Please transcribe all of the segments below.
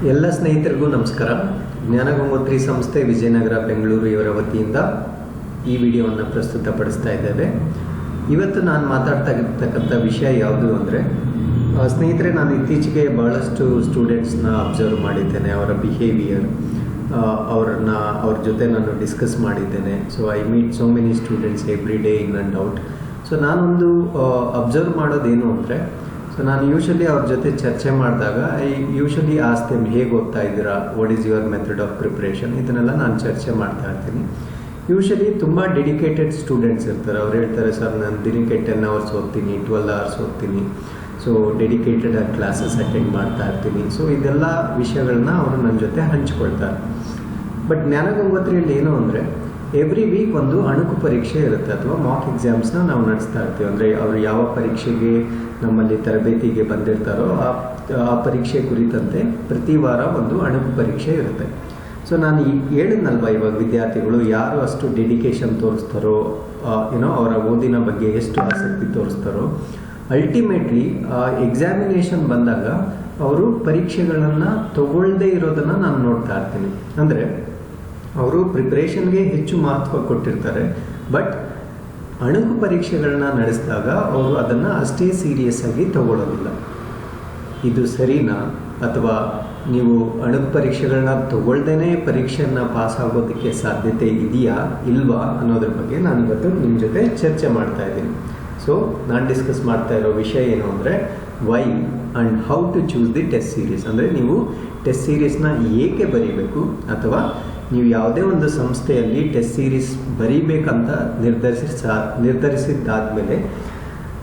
ಎಲ್ಲ ಸ್ನೇಹಿತರಿಗೂ ನಮಸ್ಕಾರ. ಜ್ಞಾನಗಂಗೋತ್ರಿ ಸಂಸ್ಥೆ ವಿಜಯನಗರ ಬೆಂಗಳೂರು ಇವರ ವತಿಯಿಂದ ಈ ವಿಡಿಯೋವನ್ನು ಪ್ರಸ್ತುತಪಡಿಸ್ತಾ ಇದ್ದೇವೆ. ಇವತ್ತು ನಾನು ಮಾತಾಡ್ತಾ ಇರ್ತಕ್ಕಂಥ ವಿಷಯ ಯಾವುದು ಅಂದರೆ, ಸ್ನೇಹಿತರೆ, ನಾನು ಇತ್ತೀಚೆಗೆ ಬಹಳಷ್ಟು ಸ್ಟೂಡೆಂಟ್ಸ್ನ ಅಬ್ಸರ್ವ್ ಮಾಡಿದ್ದೇನೆ. ಅವರ ಬಿಹೇವಿಯರ್, ಅವ್ರ ಜೊತೆ ನಾನು ಡಿಸ್ಕಸ್ ಮಾಡಿದ್ದೇನೆ. So I meet so many students every day in and out. So ನಾನೊಂದು ಅಬ್ಸರ್ವ್ ಮಾಡೋದೇನು ಅಂದರೆ, ಸೊ ನಾನು ಯೂಶಲಿ ಅವ್ರ ಜೊತೆ ಚರ್ಚೆ ಮಾಡಿದಾಗ ಐ ಯೂಶಲಿ ಆಸ್ಕ್ ದೆಮ್, ಹೇಗೆ ಓದ್ತಾ ಇದ್ದೀರಾ, what is your method of preparation, ಇದನ್ನೆಲ್ಲ ನಾನು ಚರ್ಚೆ ಮಾಡ್ತಾ ಇರ್ತೀನಿ. ಯೂಶಲಿ ತುಂಬ ಡೆಡಿಕೇಟೆಡ್ ಸ್ಟೂಡೆಂಟ್ಸ್ ಇರ್ತಾರೆ. ಅವ್ರು ಹೇಳ್ತಾರೆ, ಸರ್ ನಾನು ದಿನಕ್ಕೆ 10 hours ಓದ್ತೀನಿ, 12 hours ಓದ್ತೀನಿ, ಸೊ ಡೆಡಿಕೇಟೆಡ್ ಆಗಿ ಕ್ಲಾಸಸ್ ಅಟೆಂಡ್ ಮಾಡ್ತಾ ಇರ್ತೀನಿ. ಸೊ ಇದೆಲ್ಲ ವಿಷಯಗಳನ್ನ ಅವರು ನನ್ನ ಜೊತೆ ಹಂಚ್ಕೊಳ್ತಾರೆ. ಬಟ್ ಜ್ಞಾನಗಂಗೋತ್ರಿಯಲ್ಲಿ ಏನು ಅಂದರೆ, ಎವ್ರಿ ವೀಕ್ ಒಂದು ಅಣುಕು ಪರೀಕ್ಷೆ ಇರುತ್ತೆ ಅಥವಾ ಮಾಕ್ ಎಕ್ಸಾಮ್ಸ್ನ ನಾವು ನಡೆಸ್ತಾ ಇರ್ತೀವಿ. ಅಂದರೆ ಅವರು ಯಾವ ಪರೀಕ್ಷೆಗೆ ನಮ್ಮಲ್ಲಿ ತರಬೇತಿಗೆ ಬಂದಿರ್ತಾರೋ ಆ ಪರೀಕ್ಷೆ ಕುರಿತಂತೆ ಪ್ರತಿ ವಾರ ಒಂದು ಅಣುಕು ಪರೀಕ್ಷೆ ಇರುತ್ತೆ. ಸೊ ನಾನು ಹೇಳಿದ್ನಲ್ವ, ಇವಾಗ ವಿದ್ಯಾರ್ಥಿಗಳು ಯಾರು ಅಷ್ಟು ಡೆಡಿಕೇಶನ್ ತೋರಿಸ್ತಾರೋ, ಅವರ ಓದಿನ ಬಗ್ಗೆ ಎಷ್ಟು ಆಸಕ್ತಿ ತೋರಿಸ್ತಾರೋ, ಅಲ್ಟಿಮೇಟ್ಲಿ ಎಕ್ಸಾಮಿನೇಷನ್ ಬಂದಾಗ ಅವರು ಪರೀಕ್ಷೆಗಳನ್ನು ತಗೊಳ್ಳದೇ ಇರೋದನ್ನು ನಾನು ನೋಡ್ತಾ ಇರ್ತೀನಿ. ಅಂದರೆ ಅವರು ಪ್ರಿಪ್ರೇಷನ್ಗೆ ಹೆಚ್ಚು ಮಹತ್ವ ಕೊಟ್ಟಿರ್ತಾರೆ, ಬಟ್ ಅಣುಕು ಪರೀಕ್ಷೆಗಳನ್ನ ನಡೆಸಿದಾಗ ಅವರು ಅದನ್ನು ಅಷ್ಟೇ ಸೀರಿಯಸ್ ಆಗಿ ತಗೊಳ್ಳೋದಿಲ್ಲ. ಇದು ಸರಿನಾ, ಅಥವಾ ನೀವು ಅಣುಕು ಪರೀಕ್ಷೆಗಳನ್ನ ತಗೊಳ್ದೇನೆ ಪರೀಕ್ಷೆಯನ್ನು ಪಾಸ್ ಆಗೋದಕ್ಕೆ ಸಾಧ್ಯತೆ ಇದೆಯಾ ಇಲ್ವಾ ಅನ್ನೋದ್ರ ಬಗ್ಗೆ ನಾನು ಇವತ್ತು ನಿಮ್ಮ ಜೊತೆ ಚರ್ಚೆ ಮಾಡ್ತಾ ಇದ್ದೀನಿ. ಸೊ ನಾನು ಡಿಸ್ಕಸ್ ಮಾಡ್ತಾ ಇರೋ ವಿಷಯ ಏನು ಅಂದರೆ, why and how to choose the test series. ಅಂದರೆ ನೀವು ಟೆಸ್ಟ್ ಸೀರೀಸ್ನ ಏಕೆ ಬರೀಬೇಕು, ಅಥವಾ ನೀವು ಯಾವುದೇ ಒಂದು ಸಂಸ್ಥೆಯಲ್ಲಿ ಟೆಸ್ಟ್ ಸೀರೀಸ್ ಬರೀಬೇಕಂತ ನಿರ್ಧರಿಸಿದ್ದಾದಮೇಲೆ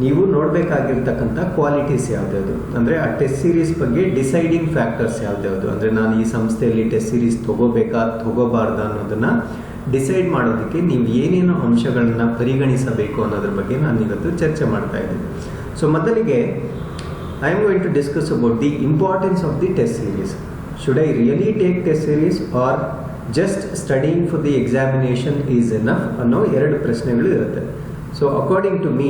ನೀವು ನೋಡಬೇಕಾಗಿರ್ತಕ್ಕಂಥ ಕ್ವಾಲಿಟೀಸ್ ಯಾವುದ್ಯಾವುದು, ಅಂದರೆ ಆ ಟೆಸ್ಟ್ ಸೀರೀಸ್ ಬಗ್ಗೆ ಡಿಸೈಡಿಂಗ್ ಫ್ಯಾಕ್ಟರ್ಸ್ ಯಾವುದ್ಯಾವುದು. ಅಂದರೆ ನಾನು ಈ ಸಂಸ್ಥೆಯಲ್ಲಿ ಟೆಸ್ಟ್ ಸೀರೀಸ್ ತೊಗೋಬೇಕಾ ತೊಗೋಬಾರ್ದಾ ಅನ್ನೋದನ್ನು ಡಿಸೈಡ್ ಮಾಡೋದಕ್ಕೆ ನೀವು ಏನೇನು ಅಂಶಗಳನ್ನ ಪರಿಗಣಿಸಬೇಕು ಅನ್ನೋದ್ರ ಬಗ್ಗೆ ನಾನು ಇವತ್ತು ಚರ್ಚೆ ಮಾಡ್ತಾ ಇದ್ದೀನಿ. ಸೊ ಮೊದಲಿಗೆ I am going to discuss about the importance of the test series. Should I really take test series or just studying for the examination is enough ಅನ್ನೋ 2 ಪ್ರಶ್ನೆಗಳು ಇರುತ್ತೆ. So according to me,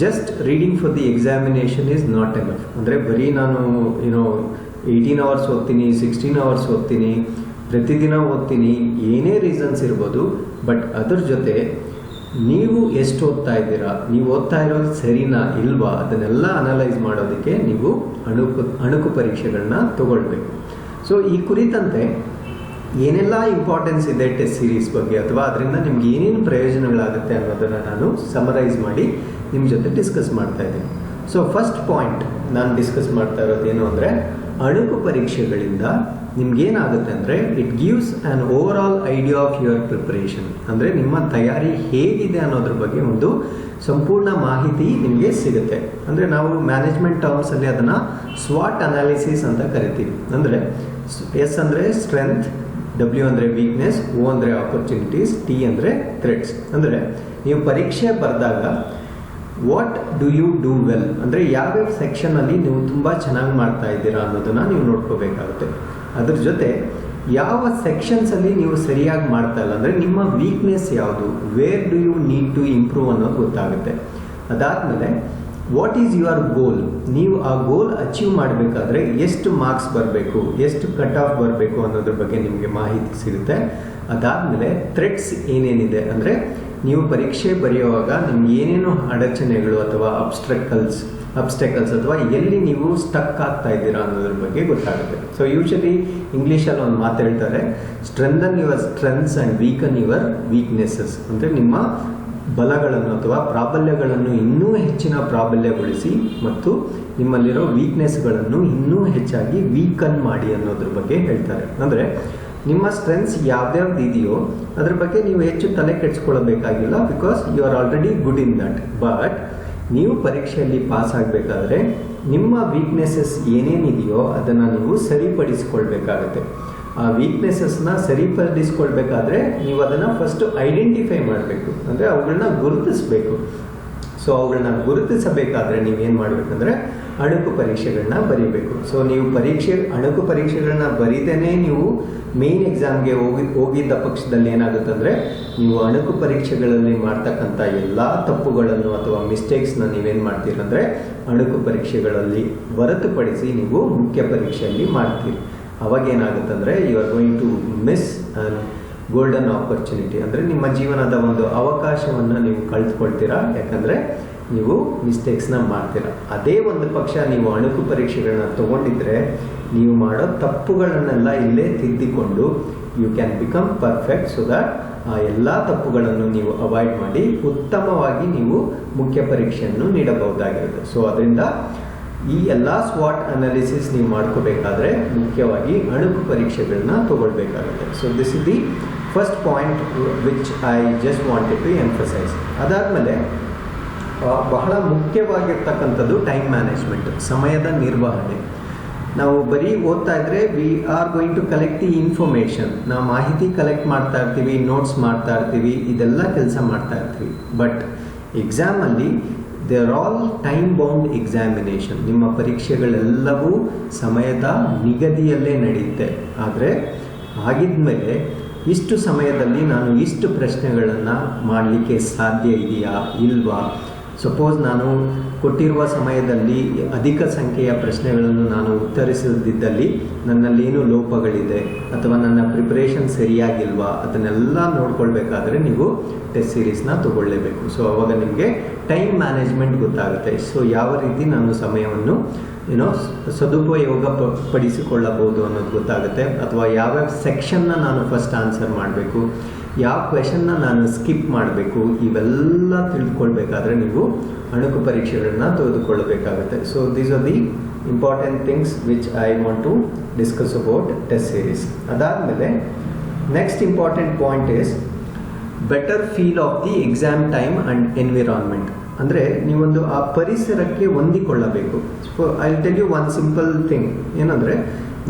just reading for the examination is not enough. ಅಂದರೆ ಬರೀ ನಾನು 18 hours ಓದ್ತೀನಿ, 16 hours ಓದ್ತೀನಿ, ಪ್ರತಿದಿನ ಓದ್ತೀನಿ, ಏನೇ ರೀಸನ್ಸ್ ಇರ್ಬೋದು, ಬಟ್ ಅದ್ರ ಜೊತೆ ನೀವು ಎಷ್ಟು ಓದ್ತಾ ಇದ್ದೀರಾ, ನೀವು ಓದ್ತಾ ಇರೋದು ಸರಿನಾ ಇಲ್ವಾ, ಅದನ್ನೆಲ್ಲ ಅನಲೈಸ್ ಮಾಡೋದಕ್ಕೆ ನೀವು ಅಣುಕು ಪರೀಕ್ಷೆಗಳನ್ನ ತಗೊಳ್ಬೇಕು. ಸೊ ಈ ಕುರಿತಂತೆ ಏನೆಲ್ಲ ಇಂಪಾರ್ಟೆನ್ಸ್ ಇದೆ ಟೆಸ್ಟ್ ಸೀರೀಸ್ ಬಗ್ಗೆ, ಅಥವಾ ಅದರಿಂದ ನಿಮ್ಗೆ ಏನೇನು ಪ್ರಯೋಜನಗಳಾಗುತ್ತೆ ಅನ್ನೋದನ್ನು ನಾನು ಸಮರೈಸ್ ಮಾಡಿ ನಿಮ್ಮ ಜೊತೆ ಡಿಸ್ಕಸ್ ಮಾಡ್ತಾ ಇದ್ದೀನಿ. ಸೊ ಫಸ್ಟ್ ಪಾಯಿಂಟ್ ನಾನು ಡಿಸ್ಕಸ್ ಮಾಡ್ತಾ ಇರೋದೇನು ಅಂದರೆ, ಅಣುಕು ಪರೀಕ್ಷೆಗಳಿಂದ ನಿಮ್ಗೇನಾಗುತ್ತೆ ಅಂದರೆ, it gives an over all idea of your preparation. ಅಂದರೆ ನಿಮ್ಮ ತಯಾರಿ ಹೇಗಿದೆ ಅನ್ನೋದ್ರ ಬಗ್ಗೆ ಒಂದು ಸಂಪೂರ್ಣ ಮಾಹಿತಿ ನಿಮಗೆ ಸಿಗುತ್ತೆ. ಅಂದರೆ ನಾವು ಮ್ಯಾನೇಜ್ಮೆಂಟ್ ಟರ್ಮ್ಸಲ್ಲಿ ಅದನ್ನು ಸ್ವಾಟ್ ಅನಾಲಿಸಿಸ್ ಅಂತ ಕರಿತೀವಿ. ಅಂದರೆ ಎಸ್ ಅಂದರೆ ಸ್ಟ್ರೆಂತ್, ಡಬ್ಲ್ಯೂ ಅಂದರೆ ವೀಕ್ನೆಸ್, ಓ ಅಂದರೆ ಆಪರ್ಚುನಿಟೀಸ್, ಟಿ ಅಂದರೆ ಥ್ರೆಟ್ಸ್. ಅಂದರೆ ನೀವು ಪರೀಕ್ಷೆ ಬರೆದಾಗ what do you do well, ಅಂದರೆ ಯಾವ್ಯಾವ ಸೆಕ್ಷನಲ್ಲಿ ನೀವು ತುಂಬ ಚೆನ್ನಾಗಿ ಮಾಡ್ತಾ ಇದ್ದೀರಾ ಅನ್ನೋದನ್ನು ನೀವು ನೋಡ್ಕೋಬೇಕಾಗುತ್ತೆ. ಅದ್ರ ಜೊತೆ ಯಾವ ಸೆಕ್ಷನ್ಸಲ್ಲಿ ನೀವು ಸರಿಯಾಗಿ ಮಾಡ್ತಾ ಇಲ್ಲ, ಅಂದರೆ ನಿಮ್ಮ ವೀಕ್ನೆಸ್ ಯಾವುದು, where do you need to improve ಅನ್ನೋದು ಗೊತ್ತಾಗುತ್ತೆ. ಅದಾದಮೇಲೆ ವಾಟ್ ಈಸ್ ಯುವರ್ ಗೋಲ್, ನೀವು ಆ ಗೋಲ್ ಅಚೀವ್ ಮಾಡಬೇಕಾದ್ರೆ ಎಷ್ಟು ಮಾರ್ಕ್ಸ್ ಬರಬೇಕು, ಎಷ್ಟು ಕಟ್ ಆಫ್ ಬರಬೇಕು ಅನ್ನೋದ್ರ ಬಗ್ಗೆ ನಿಮಗೆ ಮಾಹಿತಿ ಸಿಗುತ್ತೆ. ಅದಾದಮೇಲೆ ಥ್ರೆಟ್ಸ್ ಏನೇನಿದೆ, ಅಂದರೆ ನೀವು ಪರೀಕ್ಷೆ ಬರೆಯುವಾಗ ನಿಮ್ಗೆ ಏನೇನು ಅಡಚಣೆಗಳು ಅಥವಾ ಅಬ್ಸ್ಟೆಕಲ್ಸ್ ಅಥವಾ ಎಲ್ಲಿ ನೀವು ಸ್ಟಕ್ ಆಗ್ತಾ ಇದ್ದೀರಾ ಅನ್ನೋದ್ರ ಬಗ್ಗೆ ಗೊತ್ತಾಗುತ್ತೆ. ಸೊ ಯೂಶಲಿ ಇಂಗ್ಲೀಷಲ್ಲಿ ಒಂದು ಮಾತು ಹೇಳ್ತಾರೆ, strengthen your strengths and weaken your weaknesses. ಅಂದರೆ ನಿಮ್ಮ ಬಲಗಳನ್ನು ಅಥವಾ ಪ್ರಾಬಲ್ಯಗಳನ್ನು ಇನ್ನೂ ಹೆಚ್ಚಿನ ಪ್ರಾಬಲ್ಯಗೊಳಿಸಿ ಮತ್ತು ನಿಮ್ಮಲ್ಲಿರೋ ವೀಕ್ನೆಸ್ಗಳನ್ನು ಇನ್ನೂ ಹೆಚ್ಚಾಗಿ ವೀಕನ್ ಮಾಡಿ ಅನ್ನೋದ್ರ ಬಗ್ಗೆ ಹೇಳ್ತಾರೆ. ಅಂದರೆ ನಿಮ್ಮ ಸ್ಟ್ರೆಂತ್ಸ್ ಯಾವ್ಯಾವ್ದು ಇದೆಯೋ ಅದ್ರ ಬಗ್ಗೆ ನೀವು ಹೆಚ್ಚು ತಲೆ ಕೆಡಿಸ್ಕೊಳ್ಬೇಕಾಗಿಲ್ಲ, because you are already good in that. But ನೀವು ಪರೀಕ್ಷೆಯಲ್ಲಿ ಪಾಸ್ ಆಗಬೇಕಾದ್ರೆ ನಿಮ್ಮ ವೀಕ್ನೆಸಸ್ ಏನೇನಿದೆಯೋ ಅದನ್ನು ನೀವು ಸರಿಪಡಿಸ್ಕೊಳ್ಬೇಕಾಗತ್ತೆ. ಆ ವೀಕ್ನೆಸಸ್ನ ಸರಿಪಡಿಸ್ಕೊಳ್ಬೇಕಾದ್ರೆ ನೀವು ಅದನ್ನು ಫಸ್ಟು ಐಡೆಂಟಿಫೈ ಮಾಡಬೇಕು, ಅಂದರೆ ಅವುಗಳನ್ನ ಗುರುತಿಸಬೇಕು. ಸೊ ಅವುಗಳನ್ನ ಗುರುತಿಸಬೇಕಾದ್ರೆ ನೀವೇನು ಮಾಡಬೇಕಂದ್ರೆ ಅಣುಕು ಪರೀಕ್ಷೆಗಳನ್ನ ಬರೀಬೇಕು. ಸೊ ನೀವು ಅಣುಕು ಪರೀಕ್ಷೆಗಳನ್ನ ಬರೀದೇನೆ ನೀವು ಮೇನ್ ಎಕ್ಸಾಮ್ಗೆ ಹೋಗಿದ್ದ ಪಕ್ಷದಲ್ಲಿ ಏನಾಗುತ್ತೆ ಅಂದರೆ ನೀವು ಅಣುಕು ಪರೀಕ್ಷೆಗಳಲ್ಲಿ ಮಾಡ್ತಕ್ಕಂಥ ಎಲ್ಲ ತಪ್ಪುಗಳನ್ನು ಅಥವಾ ಮಿಸ್ಟೇಕ್ಸ್ನ ನೀವೇನು ಮಾಡ್ತೀರಂದರೆ ಅಣುಕು ಪರೀಕ್ಷೆಗಳಲ್ಲಿ ಹೊರತುಪಡಿಸಿ ನೀವು ಮುಖ್ಯ ಪರೀಕ್ಷೆಯಲ್ಲಿ ಮಾಡ್ತೀರಿ. ಅವಾಗ ಏನಾಗುತ್ತೆ ಅಂದರೆ you are going to miss golden opportunity, ಅಂದರೆ ನಿಮ್ಮ ಜೀವನದ ಒಂದು ಅವಕಾಶವನ್ನು ನೀವು ಕಳೆದುಕೊಳ್ತೀರಾ, ಯಾಕಂದರೆ ನೀವು ಮಿಸ್ಟೇಕ್ಸ್ನ ಮಾಡ್ತೀರಾ. ಅದೇ ಒಂದು ಪಕ್ಷ ನೀವು ಅಣುಕು ಪರೀಕ್ಷೆಗಳನ್ನ ತಗೊಂಡಿದ್ರೆ ನೀವು ಮಾಡೋ ತಪ್ಪುಗಳನ್ನೆಲ್ಲ ಇಲ್ಲೇ ತಿದ್ದಿಕೊಂಡು you can become perfect. So that ಆ ಎಲ್ಲ ತಪ್ಪುಗಳನ್ನು ನೀವು ಅವಾಯ್ಡ್ ಮಾಡಿ ಉತ್ತಮವಾಗಿ ನೀವು ಮುಖ್ಯ ಪರೀಕ್ಷೆಯನ್ನು ನೀಡಬಹುದಾಗಿರುತ್ತೆ. ಸೊ ಅದರಿಂದ ಈ ಎಲ್ಲ ಸ್ವಾಟ್ ಅನಾಲಿಸಿಸ್ ನೀವು ಮಾಡ್ಕೋಬೇಕಾದ್ರೆ ಮುಖ್ಯವಾಗಿ ಅಣುಕು ಪರೀಕ್ಷೆಗಳನ್ನ ತಗೊಳ್ಬೇಕಾಗುತ್ತೆ. So this is the first point which I just wanted to emphasise. ಅದಾದಮೇಲೆ ಬಹಳ ಮುಖ್ಯವಾಗಿರ್ತಕ್ಕಂಥದ್ದು ಟೈಮ್ ಮ್ಯಾನೇಜ್ಮೆಂಟ್, ಸಮಯದ ನಿರ್ವಹಣೆ. ನಾವು ಬರೀ ಓದ್ತಾ ಇದ್ರೆ we are going to collect the information, ನಾವು ಮಾಹಿತಿ ಕಲೆಕ್ಟ್ ಮಾಡ್ತಾ ಇರ್ತೀವಿ, ನೋಟ್ಸ್ ಮಾಡ್ತಾ ಇರ್ತೀವಿ, ಇದೆಲ್ಲ ಕೆಲಸ ಮಾಡ್ತಾ ಇರ್ತೀವಿ. ಬಟ್ ಎಕ್ಸಾಮಲ್ಲಿ they are all time bound examination. ನಿಮ್ಮ ಪರೀಕ್ಷೆಗಳೆಲ್ಲವೂ ಸಮಯದ ನಿಗದಿಯಲ್ಲೇ ನಡೆಯುತ್ತೆ. ಆದರೆ ಆಗಿದ್ಮೇಲೆ ಇಷ್ಟು ಸಮಯದಲ್ಲಿ ನಾನು ಇಷ್ಟು ಪ್ರಶ್ನೆಗಳನ್ನು ಮಾಡಲಿಕ್ಕೆ ಸಾಧ್ಯ ಇದೆಯಾ ಇಲ್ವಾ, ಸಪೋಸ್ ನಾನು ಕೊಟ್ಟಿರುವ ಸಮಯದಲ್ಲಿ ಅಧಿಕ ಸಂಖ್ಯೆಯ ಪ್ರಶ್ನೆಗಳನ್ನು ನಾನು ಉತ್ತರಿಸದಿದ್ದಲ್ಲಿ ನನ್ನಲ್ಲೇನು ಲೋಪಗಳಿದೆ ಅಥವಾ ನನ್ನ ಪ್ರಿಪರೇಷನ್ ಸರಿಯಾಗಿಲ್ವಾ, ಅದನ್ನೆಲ್ಲ ನೋಡ್ಕೊಳ್ಬೇಕಾದ್ರೆ ನೀವು ಟೆಸ್ಟ್ ಸೀರೀಸ್ನ ತಗೊಳ್ಳೇಬೇಕು. ಸೊ ಅವಾಗ ನಿಮಗೆ ಟೈಮ್ ಮ್ಯಾನೇಜ್ಮೆಂಟ್ ಗೊತ್ತಾಗುತ್ತೆ. ಸೊ ಯಾವ ರೀತಿ ನಾನು ಸಮಯವನ್ನು ಸದುಪಯೋಗ ಪಡಿಸಿಕೊಳ್ಳಬಹುದು ಅನ್ನೋದು ಗೊತ್ತಾಗುತ್ತೆ. ಅಥವಾ ಯಾವ್ಯಾವ ಸೆಕ್ಷನ್ನ ನಾನು ಫಸ್ಟ್ ಆನ್ಸರ್ ಮಾಡಬೇಕು, ಯಾವ ಕ್ವೆಶನ್ನ ನಾನು ಸ್ಕಿಪ್ ಮಾಡಬೇಕು, ಇವೆಲ್ಲ ತಿಳ್ಕೊಳ್ಬೇಕಾದ್ರೆ ನೀವು ಅಣುಕು ಪರೀಕ್ಷೆಗಳನ್ನ ತೆಗೆದುಕೊಳ್ಳಬೇಕಾಗುತ್ತೆ. So these are the important things which I want to discuss about test series. ಅದಾದಮೇಲೆ next important point is better feel of the exam time and environment. ಅಂದರೆ ನೀವೊಂದು ಆ ಪರಿಸರಕ್ಕೆ ಹೊಂದಿಕೊಳ್ಳಬೇಕು. So I tell you one simple thing ಏನಂದರೆ,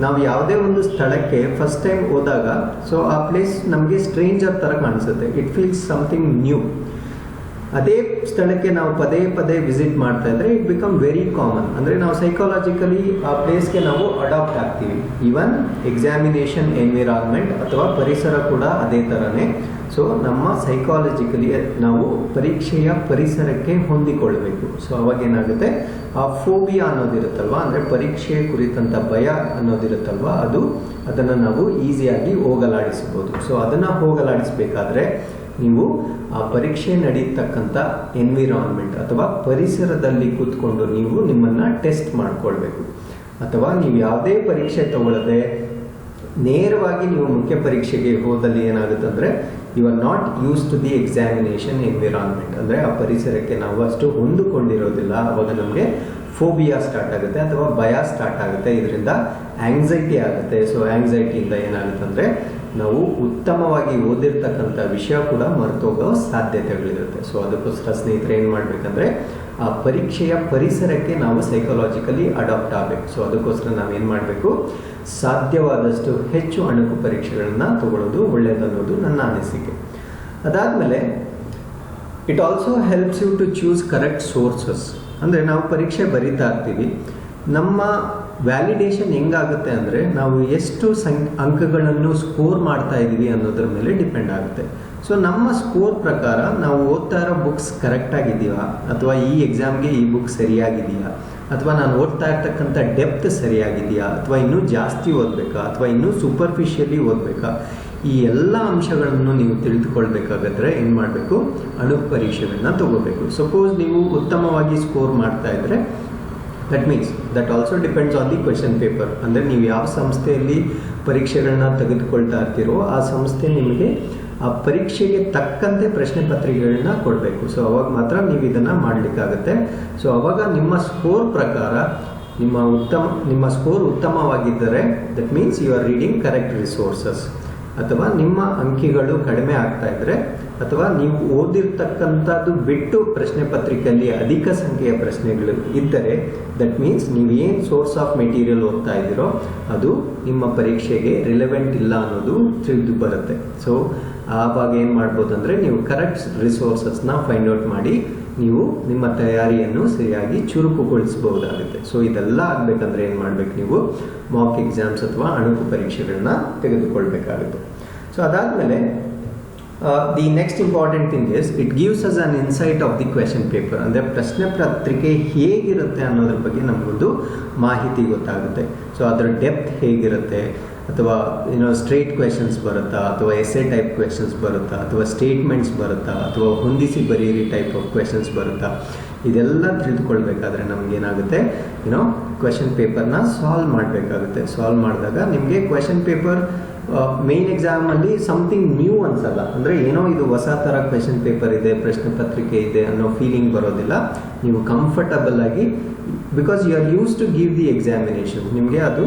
ನಾವು ಯಾವುದೇ ಒಂದು ಸ್ಥಳಕ್ಕೆ ಫಸ್ಟ್ ಟೈಮ್ ಹೋದಾಗ ಸೊ ಆ ಪ್ಲೇಸ್ ನಮಗೆ ಸ್ಟ್ರೇಂಜರ್ ಥರ ಕಾಣಿಸುತ್ತೆ, ಇಟ್ ಫೀಲ್ಸ್ ಸಮಥಿಂಗ್ ನ್ಯೂ. ಅದೇ ಸ್ಥಳಕ್ಕೆ ನಾವು ಪದೇ ಪದೇ ವಿಸಿಟ್ ಮಾಡ್ತಾ ಇದ್ರೆ ಇಟ್ ಬಿಕಮ್ ವೆರಿ ಕಾಮನ್. ಅಂದರೆ ನಾವು ಸೈಕಾಲಜಿಕಲಿ ಆ ಪ್ಲೇಸ್ಗೆ ನಾವು ಅಡಾಪ್ಟ್ ಆಗ್ತೀವಿ. ಈವನ್ ಎಕ್ಸಾಮಿನೇಷನ್ ಎನ್ವಿರಾನ್ಮೆಂಟ್ ಅಥವಾ ಪರಿಸರ ಕೂಡ ಅದೇ ಥರನೇ. ಸೊ ನಮ್ಮ ಸೈಕಾಲಜಿಕಲಿ ನಾವು ಪರೀಕ್ಷೆಯ ಪರಿಸರಕ್ಕೆ ಹೊಂದಿಕೊಳ್ಬೇಕು. ಸೊ ಅವಾಗ ಏನಾಗುತ್ತೆ, ಆ ಫೋಬಿಯಾ ಅನ್ನೋದಿರುತ್ತಲ್ವ, ಅಂದರೆ ಪರೀಕ್ಷೆ ಕುರಿತಂಥ ಭಯ ಅನ್ನೋದಿರುತ್ತಲ್ವ, ಅದನ್ನು ನಾವು ಈಸಿಯಾಗಿ ಹೋಗಲಾಡಿಸ್ಬೋದು. ಸೊ ಅದನ್ನು ಹೋಗಲಾಡಿಸ್ಬೇಕಾದ್ರೆ ನೀವು ಆ ಪರೀಕ್ಷೆ ನಡೀತಕ್ಕಂಥ ಎನ್ವಿರಾನ್ಮೆಂಟ್ ಅಥವಾ ಪರಿಸರದಲ್ಲಿ ಕೂತ್ಕೊಂಡು ನೀವು ನಿಮ್ಮನ್ನು ಟೆಸ್ಟ್ ಮಾಡ್ಕೊಳ್ಬೇಕು. ಅಥವಾ ನೀವು ಯಾವುದೇ ಪರೀಕ್ಷೆ ತಗೊಳ್ಳದೆ ನೇರವಾಗಿ ನೀವು ಮುಖ್ಯ ಪರೀಕ್ಷೆಗೆ ಹೋದಲ್ಲಿ ಏನಾಗುತ್ತೆ ಅಂದರೆ you are not use to the examination environment. ಅಂದರೆ ಆ ಪರಿಸರಕ್ಕೆ ನಾವು ಅಷ್ಟು ಹೊಂದಿಕೊಂಡಿರೋದಿಲ್ಲ. ಅವಾಗ ನಮಗೆ ಫೋಬಿಯಾ ಸ್ಟಾರ್ಟ್ ಆಗುತ್ತೆ ಅಥವಾ ಭಯ ಸ್ಟಾರ್ಟ್ ಆಗುತ್ತೆ, ಇದರಿಂದ ಆಂಗ್ಸೈಟಿ ಆಗುತ್ತೆ. ಸೊ ಆಂಗ್ಸೈಟಿಯಿಂದ ಏನಾಗುತ್ತೆ ಅಂದರೆ ನಾವು ಉತ್ತಮವಾಗಿ ಓದಿರ್ತಕ್ಕಂಥ ವಿಷಯ ಕೂಡ ಮರೆತೋಗೋ ಸಾಧ್ಯತೆಗಳಿರುತ್ತೆ. ಸೊ ಅದಕ್ಕೋಸ್ಕರ ಸ್ನೇಹಿತರೆ ಏನು ಮಾಡಬೇಕಂದ್ರೆ ಆ ಪರೀಕ್ಷೆಯ ಪರಿಸರಕ್ಕೆ ನಾವು ಸೈಕಾಲಜಿಕಲಿ ಅಡಾಪ್ಟ್ ಆಗಬೇಕು. ಸೊ ಅದಕ್ಕೋಸ್ಕರ ನಾವೇನು ಮಾಡಬೇಕು, ಸಾಧ್ಯವಾದಷ್ಟು ಹೆಚ್ಚು ಅಣುಕು ಪರೀಕ್ಷೆಗಳನ್ನ ತಗೊಳ್ಳೋದು ಒಳ್ಳೆಯದನ್ನೋದು ನನ್ನ ಅನಿಸಿಕೆ. ಅದಾದಮೇಲೆ it also helps you to choose correct sources. ಅಂದರೆ ನಾವು ಪರೀಕ್ಷೆ ಬರೀತಾ ಇರ್ತೀವಿ, ನಮ್ಮ ವ್ಯಾಲಿಡೇಷನ್ ಹೆಂಗಾಗುತ್ತೆ ಅಂದರೆ ನಾವು ಎಷ್ಟು ಅಂಕಗಳನ್ನು ಸ್ಕೋರ್ ಮಾಡ್ತಾ ಇದ್ದೀವಿ ಅನ್ನೋದ್ರ ಮೇಲೆ ಡಿಪೆಂಡ್ ಆಗುತ್ತೆ. ಸೊ ನಮ್ಮ ಸ್ಕೋರ್ ಪ್ರಕಾರ ನಾವು ಓದ್ತಾ ಇರೋ ಬುಕ್ಸ್ ಕರೆಕ್ಟಾಗಿದೆಯಾ, ಅಥವಾ ಈ ಎಕ್ಸಾಮ್ಗೆ ಈ ಬುಕ್ ಸರಿಯಾಗಿದೆಯಾ, ಅಥವಾ ನಾನು ಓದ್ತಾ ಇರ್ತಕ್ಕಂಥ ಡೆಪ್ತ್ ಸರಿಯಾಗಿದೆಯಾ, ಅಥವಾ ಇನ್ನೂ ಜಾಸ್ತಿ ಓದಬೇಕಾ, ಅಥವಾ ಇನ್ನೂ ಸೂಪರ್ಫಿಷಿಯಲಿ ಓದಬೇಕಾ, ಈ ಎಲ್ಲ ಅಂಶಗಳನ್ನು ನೀವು ತಿಳಿದುಕೊಳ್ಬೇಕಾದ್ರೆ ಏನು ಮಾಡಬೇಕು, ಅಣುಕು ಪರೀಕ್ಷೆಗಳನ್ನ ತಗೋಬೇಕು. ಸಪೋಸ್ ನೀವು ಉತ್ತಮವಾಗಿ ಸ್ಕೋರ್ ಮಾಡ್ತಾ ಇದ್ದರೆ that means that also depends on the question paper. ಅಂದರೆ ನೀವು ಯಾವ ಸಂಸ್ಥೆಯಲ್ಲಿ ಪರೀಕ್ಷೆಗಳನ್ನ ತೆಗೆದುಕೊಳ್ತಾ ಇರ್ತೀರೋ ಆ ಸಂಸ್ಥೆ ನಿಮಗೆ ಆ ಪರೀಕ್ಷೆಗೆ ತಕ್ಕಂತೆ ಪ್ರಶ್ನೆ ಪತ್ರಿಕೆಗಳನ್ನ ಕೊಡಬೇಕು. ಸೊ ಅವಾಗ ಮಾತ್ರ ನೀವು ಇದನ್ನು ಮಾಡಲಿಕ್ಕಾಗತ್ತೆ. ಸೊ ಅವಾಗ ನಿಮ್ಮ ಸ್ಕೋರ್ ಪ್ರಕಾರ ನಿಮ್ಮ ಸ್ಕೋರ್ ಉತ್ತಮವಾಗಿದ್ದರೆ that means you are reading correct resources. ಅಥವಾ ನಿಮ್ಮ ಅಂಕಿಗಳು ಕಡಿಮೆ ಆಗ್ತಾ ಇದ್ದರೆ ಅಥವಾ ನೀವು ಓದಿರ್ತಕ್ಕಂಥದ್ದು ಬಿಟ್ಟು ಪ್ರಶ್ನೆ ಪತ್ರಿಕೆಯಲ್ಲಿ ಅಧಿಕ ಸಂಖ್ಯೆಯ ಪ್ರಶ್ನೆಗಳು ಇದ್ದರೆ ದಟ್ ಮೀನ್ಸ್ ನೀವೇನು ಸೋರ್ಸ್ ಆಫ್ ಮೆಟೀರಿಯಲ್ ಓದ್ತಾ ಇದ್ದೀರೋ ಅದು ನಿಮ್ಮ ಪರೀಕ್ಷೆಗೆ ರಿಲೆವೆಂಟ್ ಇಲ್ಲ ಅನ್ನೋದು ತಿಳಿದು ಬರುತ್ತೆ. ಸೊ ಆವಾಗ ಏನು ಮಾಡ್ಬೋದು ಅಂದರೆ ನೀವು ಕರೆಕ್ಟ್ ರಿಸೋರ್ಸಸ್ನ ಫೈಂಡ್ ಔಟ್ ಮಾಡಿ ನೀವು ನಿಮ್ಮ ತಯಾರಿಯನ್ನು ಸರಿಯಾಗಿ ಚುರುಕುಗೊಳಿಸಬಹುದಾಗುತ್ತೆ. ಸೊ ಇದೆಲ್ಲ ಆಗಬೇಕಂದ್ರೆ ಏನು ಮಾಡಬೇಕು, ನೀವು ಮಾಕ್ ಎಕ್ಸಾಮ್ಸ್ ಅಥವಾ ಅಣುಕು ಪರೀಕ್ಷೆಗಳನ್ನ ತೆಗೆದುಕೊಳ್ಬೇಕಾಗುತ್ತೆ. ಸೊ ಅದಾದಮೇಲೆ the next important thing is it gives us an insight of the question paper. ಅಂದರೆ ಪ್ರಶ್ನೆ ಪತ್ರಿಕೆ ಹೇಗಿರುತ್ತೆ ಅನ್ನೋದ್ರ ಬಗ್ಗೆ ನಮಗೊಂದು ಮಾಹಿತಿ ಗೊತ್ತಾಗುತ್ತೆ. ಸೊ ಅದರ ಡೆಪ್ತ್ ಹೇಗಿರುತ್ತೆ, ಅಥವಾ ಸ್ಟ್ರೇಟ್ ಕ್ವೆಶನ್ಸ್ ಬರುತ್ತಾ, ಅಥವಾ ಎಸ್ಸೆ ಟೈಪ್ ಕ್ವೆಶನ್ಸ್ ಬರುತ್ತಾ, ಅಥವಾ ಸ್ಟೇಟ್ಮೆಂಟ್ಸ್ ಬರುತ್ತಾ, ಅಥವಾ ಹೊಂದಿಸಿ ಬರೀರಿ ಟೈಪ್ ಆಫ್ ಕ್ವೆಶನ್ಸ್ ಬರುತ್ತಾ, ಇದೆಲ್ಲ ತಿಳಿದುಕೊಳ್ಬೇಕಾದ್ರೆ ನಮಗೇನಾಗುತ್ತೆ, ಕ್ವೆಶನ್ ಪೇಪರ್ನ ಸಾಲ್ವ್ ಮಾಡಬೇಕಾಗುತ್ತೆ. ಸಾಲ್ವ್ ಮಾಡಿದಾಗ ನಿಮಗೆ ಕ್ವೆಶನ್ ಪೇಪರ್ ಮೇನ್ ಎಕ್ಸಾಮಲ್ಲಿ ಸಮಥಿಂಗ್ ನ್ಯೂ ಅನ್ಸಲ್ಲ. ಅಂದರೆ ಏನೋ ಇದು ಹೊಸ ಥರ ಕ್ವೆಶನ್ ಪೇಪರ್ ಇದೆ, ಪ್ರಶ್ನೆ ಪತ್ರಿಕೆ ಇದೆ ಅನ್ನೋ ಫೀಲಿಂಗ್ ಬರೋದಿಲ್ಲ. ನೀವು ಕಂಫರ್ಟಬಲ್ ಆಗಿ, because you are use to give the examination, ನಿಮಗೆ ಅದು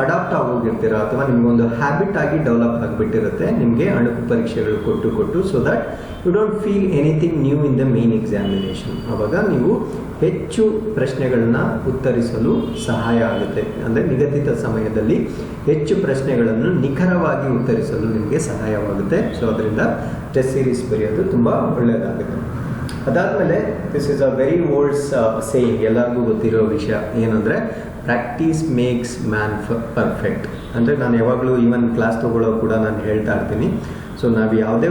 ಅಡಾಪ್ಟ್ ಆಗೋಗಿರ್ತೀರ, ಅಥವಾ ನಿಮಗೊಂದು ಹ್ಯಾಬಿಟ್ ಆಗಿ ಡೆವಲಪ್ ಆಗಿಬಿಟ್ಟಿರುತ್ತೆ ನಿಮಗೆ ಅಣುಕು ಪರೀಕ್ಷೆಗಳು ಕೊಟ್ಟು. So that you don't feel anything new in the main examination. ಆವಾಗ ನೀವು ಹೆಚ್ಚು ಪ್ರಶ್ನೆಗಳನ್ನ ಉತ್ತರಿಸಲು ಸಹಾಯ ಆಗುತ್ತೆ. ಅಂದರೆ ನಿಗದಿತ ಸಮಯದಲ್ಲಿ ಹೆಚ್ಚು ಪ್ರಶ್ನೆಗಳನ್ನು ನಿಖರವಾಗಿ ಉತ್ತರಿಸಲು ನಿಮಗೆ ಸಹಾಯವಾಗುತ್ತೆ. ಸೊ ಅದರಿಂದ ಟೆಸ್ಟ್ ಸೀರೀಸ್ ಬರೆಯೋದು ತುಂಬ ಒಳ್ಳೆಯದಾಗುತ್ತೆ. ಅದಾದಮೇಲೆ this is a very old saying, ಎಲ್ಲರಿಗೂ ಗೊತ್ತಿರೋ ವಿಷಯ ಏನಂದರೆ ಪ್ರಾಕ್ಟೀಸ್ ಮೇಕ್ಸ್ ಮ್ಯಾನ್ ಪರ್ಫೆಕ್ಟ್. ಅಂದರೆ ನಾನು ಯಾವಾಗಲೂ ಈವನ್ ಕ್ಲಾಸ್ ತೊಗೊಳ್ಳೋ ಕೂಡ ನಾನು ಹೇಳ್ತಾ ಇರ್ತೀನಿ. ಸೊ ನಾವು ಯಾವುದೇ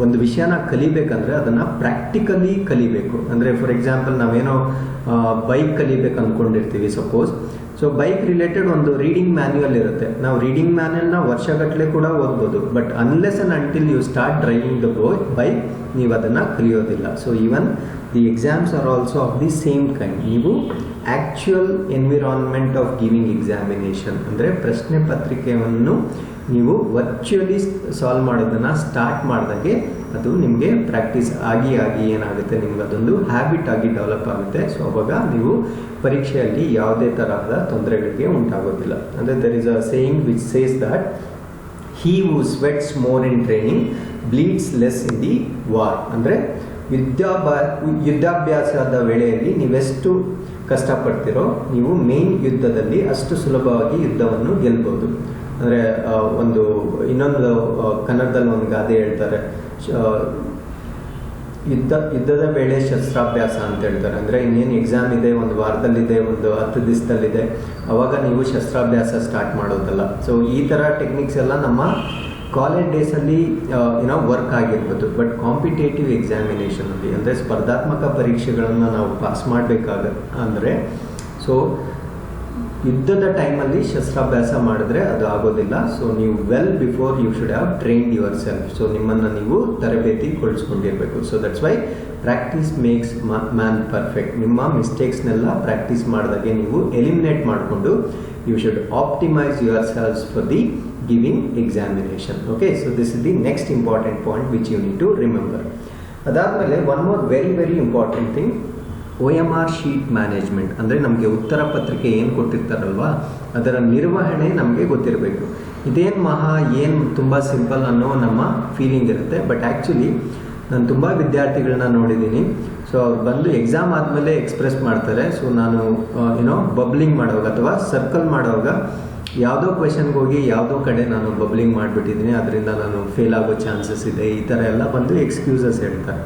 ಒಂದು ವಿಷಯನ ಕಲಿಬೇಕಂದ್ರೆ ಅದನ್ನು ಪ್ರಾಕ್ಟಿಕಲಿ ಕಲಿಬೇಕು. ಅಂದರೆ ಫಾರ್ ಎಕ್ಸಾಂಪಲ್ ನಾವೇನೋ ಬೈಕ್ ಕಲಿಬೇಕು ಅಂದ್ಕೊಂಡಿರ್ತೀವಿ ಸಪೋಸ್. ಸೊ ಬೈಕ್ ರಿಲೇಟೆಡ್ ಒಂದು ರೀಡಿಂಗ್ ಮ್ಯಾನ್ಯುವಲ್ ಇರುತ್ತೆ. ನಾವು ರೀಡಿಂಗ್ ಮ್ಯಾನ್ಯುವಲ್ನ ವರ್ಷಗಟ್ಟಲೆ ಕೂಡ ಓದ್ಬೋದು, but unless and until you start driving the bike ನೀವು ಅದನ್ನು ಕಲಿಯೋದಿಲ್ಲ. So even the exams are also of the same kind. ನೀವು actual environment of giving examination, ಅಂದರೆ ಪ್ರಶ್ನೆ ಪತ್ರಿಕೆಯನ್ನು ನೀವು ವರ್ಚುವಲಿ ಸಾಲ್ವ್ ಮಾಡೋದನ್ನು ಸ್ಟಾರ್ಟ್ ಮಾಡಿದಾಗೆ ಅದು ನಿಮಗೆ ಪ್ರಾಕ್ಟೀಸ್ ಆಗಿ ಏನಾಗುತ್ತೆ, ನಿಮ್ಗೆ ಅದೊಂದು ಹ್ಯಾಬಿಟ್ ಆಗಿ ಡೆವಲಪ್ ಆಗುತ್ತೆ. ಸೊ ಅವಾಗ ನೀವು ಪರೀಕ್ಷೆಯಲ್ಲಿ ಯಾವುದೇ ತರಹದ ತೊಂದರೆಗಳಿಗೆ ಉಂಟಾಗೋದಿಲ್ಲ. ಅಂದರೆ there is a saying which says that he who sweats more in training bleeds less in the war. ಅಂದರೆ ಯುದ್ಧಾಭ್ಯಾಸದ ವೇಳೆಯಲ್ಲಿ ನೀವೆಷ್ಟು ಕಷ್ಟಪಡ್ತೀರೋ ನೀವು ಮೇನ್ ಯುದ್ಧದಲ್ಲಿ ಅಷ್ಟು ಸುಲಭವಾಗಿ ಯುದ್ಧವನ್ನು ಗೆಲ್ಬೋದು. ಅಂದರೆ ಇನ್ನೊಂದು ಕನ್ನಡದಲ್ಲಿ ಒಂದು ಗಾದೆ ಹೇಳ್ತಾರೆ, ಯುದ್ಧದ ವೇಳೆ ಶಸ್ತ್ರಾಭ್ಯಾಸ ಅಂತ ಹೇಳ್ತಾರೆ. ಅಂದರೆ ಇನ್ನೇನು ಎಕ್ಸಾಮ್ ಇದೆ, ಒಂದು ವಾರದಲ್ಲಿದೆ, ಒಂದು 10 ದಿವಸದಲ್ಲಿದೆ, ಅವಾಗ ನೀವು ಶಸ್ತ್ರಾಭ್ಯಾಸ ಸ್ಟಾರ್ಟ್ ಮಾಡೋದಲ್ಲ. ಸೊ ಈ ಥರ ಟೆಕ್ನಿಕ್ಸ್ ಎಲ್ಲ ನಮ್ಮ ಕಾಲೇಜ್ ಡೇಸಲ್ಲಿ ವರ್ಕ್ ಆಗಿರ್ಬೋದು. ಬಟ್ ಕಾಂಪಿಟೇಟಿವ್ ಎಕ್ಸಾಮಿನೇಷನಲ್ಲಿ, ಅಂದರೆ ಸ್ಪರ್ಧಾತ್ಮಕ ಪರೀಕ್ಷೆಗಳನ್ನು ನಾವು ಪಾಸ್ ಅಂದರೆ ಸೊ ಯುದ್ಧದ ಟೈಮಲ್ಲಿ ಶಸ್ತ್ರಾಭ್ಯಾಸ ಮಾಡಿದ್ರೆ ಅದು ಆಗೋದಿಲ್ಲ. ಸೊ ನೀವು well before you should have trained yourself. So ನಿಮ್ಮನ್ನು ನೀವು ತರಬೇತಿಗೊಳಿಸ್ಕೊಂಡಿರಬೇಕು. So that's why practice makes man perfect. ನಿಮ್ಮ ಮಿಸ್ಟೇಕ್ಸ್ನೆಲ್ಲ ಪ್ರಾಕ್ಟೀಸ್ ಮಾಡಿದಾಗೆ ನೀವು ಎಲಿಮಿನೇಟ್ ಮಾಡಿಕೊಂಡು you should optimise yourselves for the giving examination. Okay, so this is the next important point which you need to remember. ಅದಾದಮೇಲೆ one more very very important thing, OMR sheet management. ಅಂದರೆ ನಮಗೆ ಉತ್ತರ ಪತ್ರಿಕೆ ಏನು ಕೊಟ್ಟಿರ್ತಾರಲ್ವ ಅದರ ನಿರ್ವಹಣೆ ನಮಗೆ ಗೊತ್ತಿರಬೇಕು. ಏನು ತುಂಬ ಸಿಂಪಲ್ ಅನ್ನೋ ನಮ್ಮ ಫೀಲಿಂಗ್ ಇರುತ್ತೆ. ಬಟ್ ಆ್ಯಕ್ಚುಲಿ ನಾನು ತುಂಬ ವಿದ್ಯಾರ್ಥಿಗಳನ್ನ ನೋಡಿದ್ದೀನಿ. ಸೊ ಅವ್ರು ಬಂದು ಎಕ್ಸಾಮ್ ಆದಮೇಲೆ ಎಕ್ಸ್ಪ್ರೆಸ್ ಮಾಡ್ತಾರೆ. ಸೊ ನಾನು ಬಬ್ಲಿಂಗ್ ಮಾಡುವಾಗ ಅಥವಾ ಸರ್ಕಲ್ ಮಾಡುವಾಗ ಯಾವುದೋ ಕ್ವೆಶನ್ಗೆ ಹೋಗಿ ಯಾವುದೋ ಕಡೆ ನಾನು ಬಬ್ಲಿಂಗ್ ಮಾಡಿಬಿಟ್ಟಿದ್ದೀನಿ, ಅದರಿಂದ ನಾನು ಫೇಲ್ ಆಗೋ ಚಾನ್ಸಸ್ ಇದೆ, ಈ ಥರ ಎಲ್ಲ ಬಂದು ಎಕ್ಸ್ಕ್ಯೂಸಸ್ ಹೇಳ್ತಾರೆ.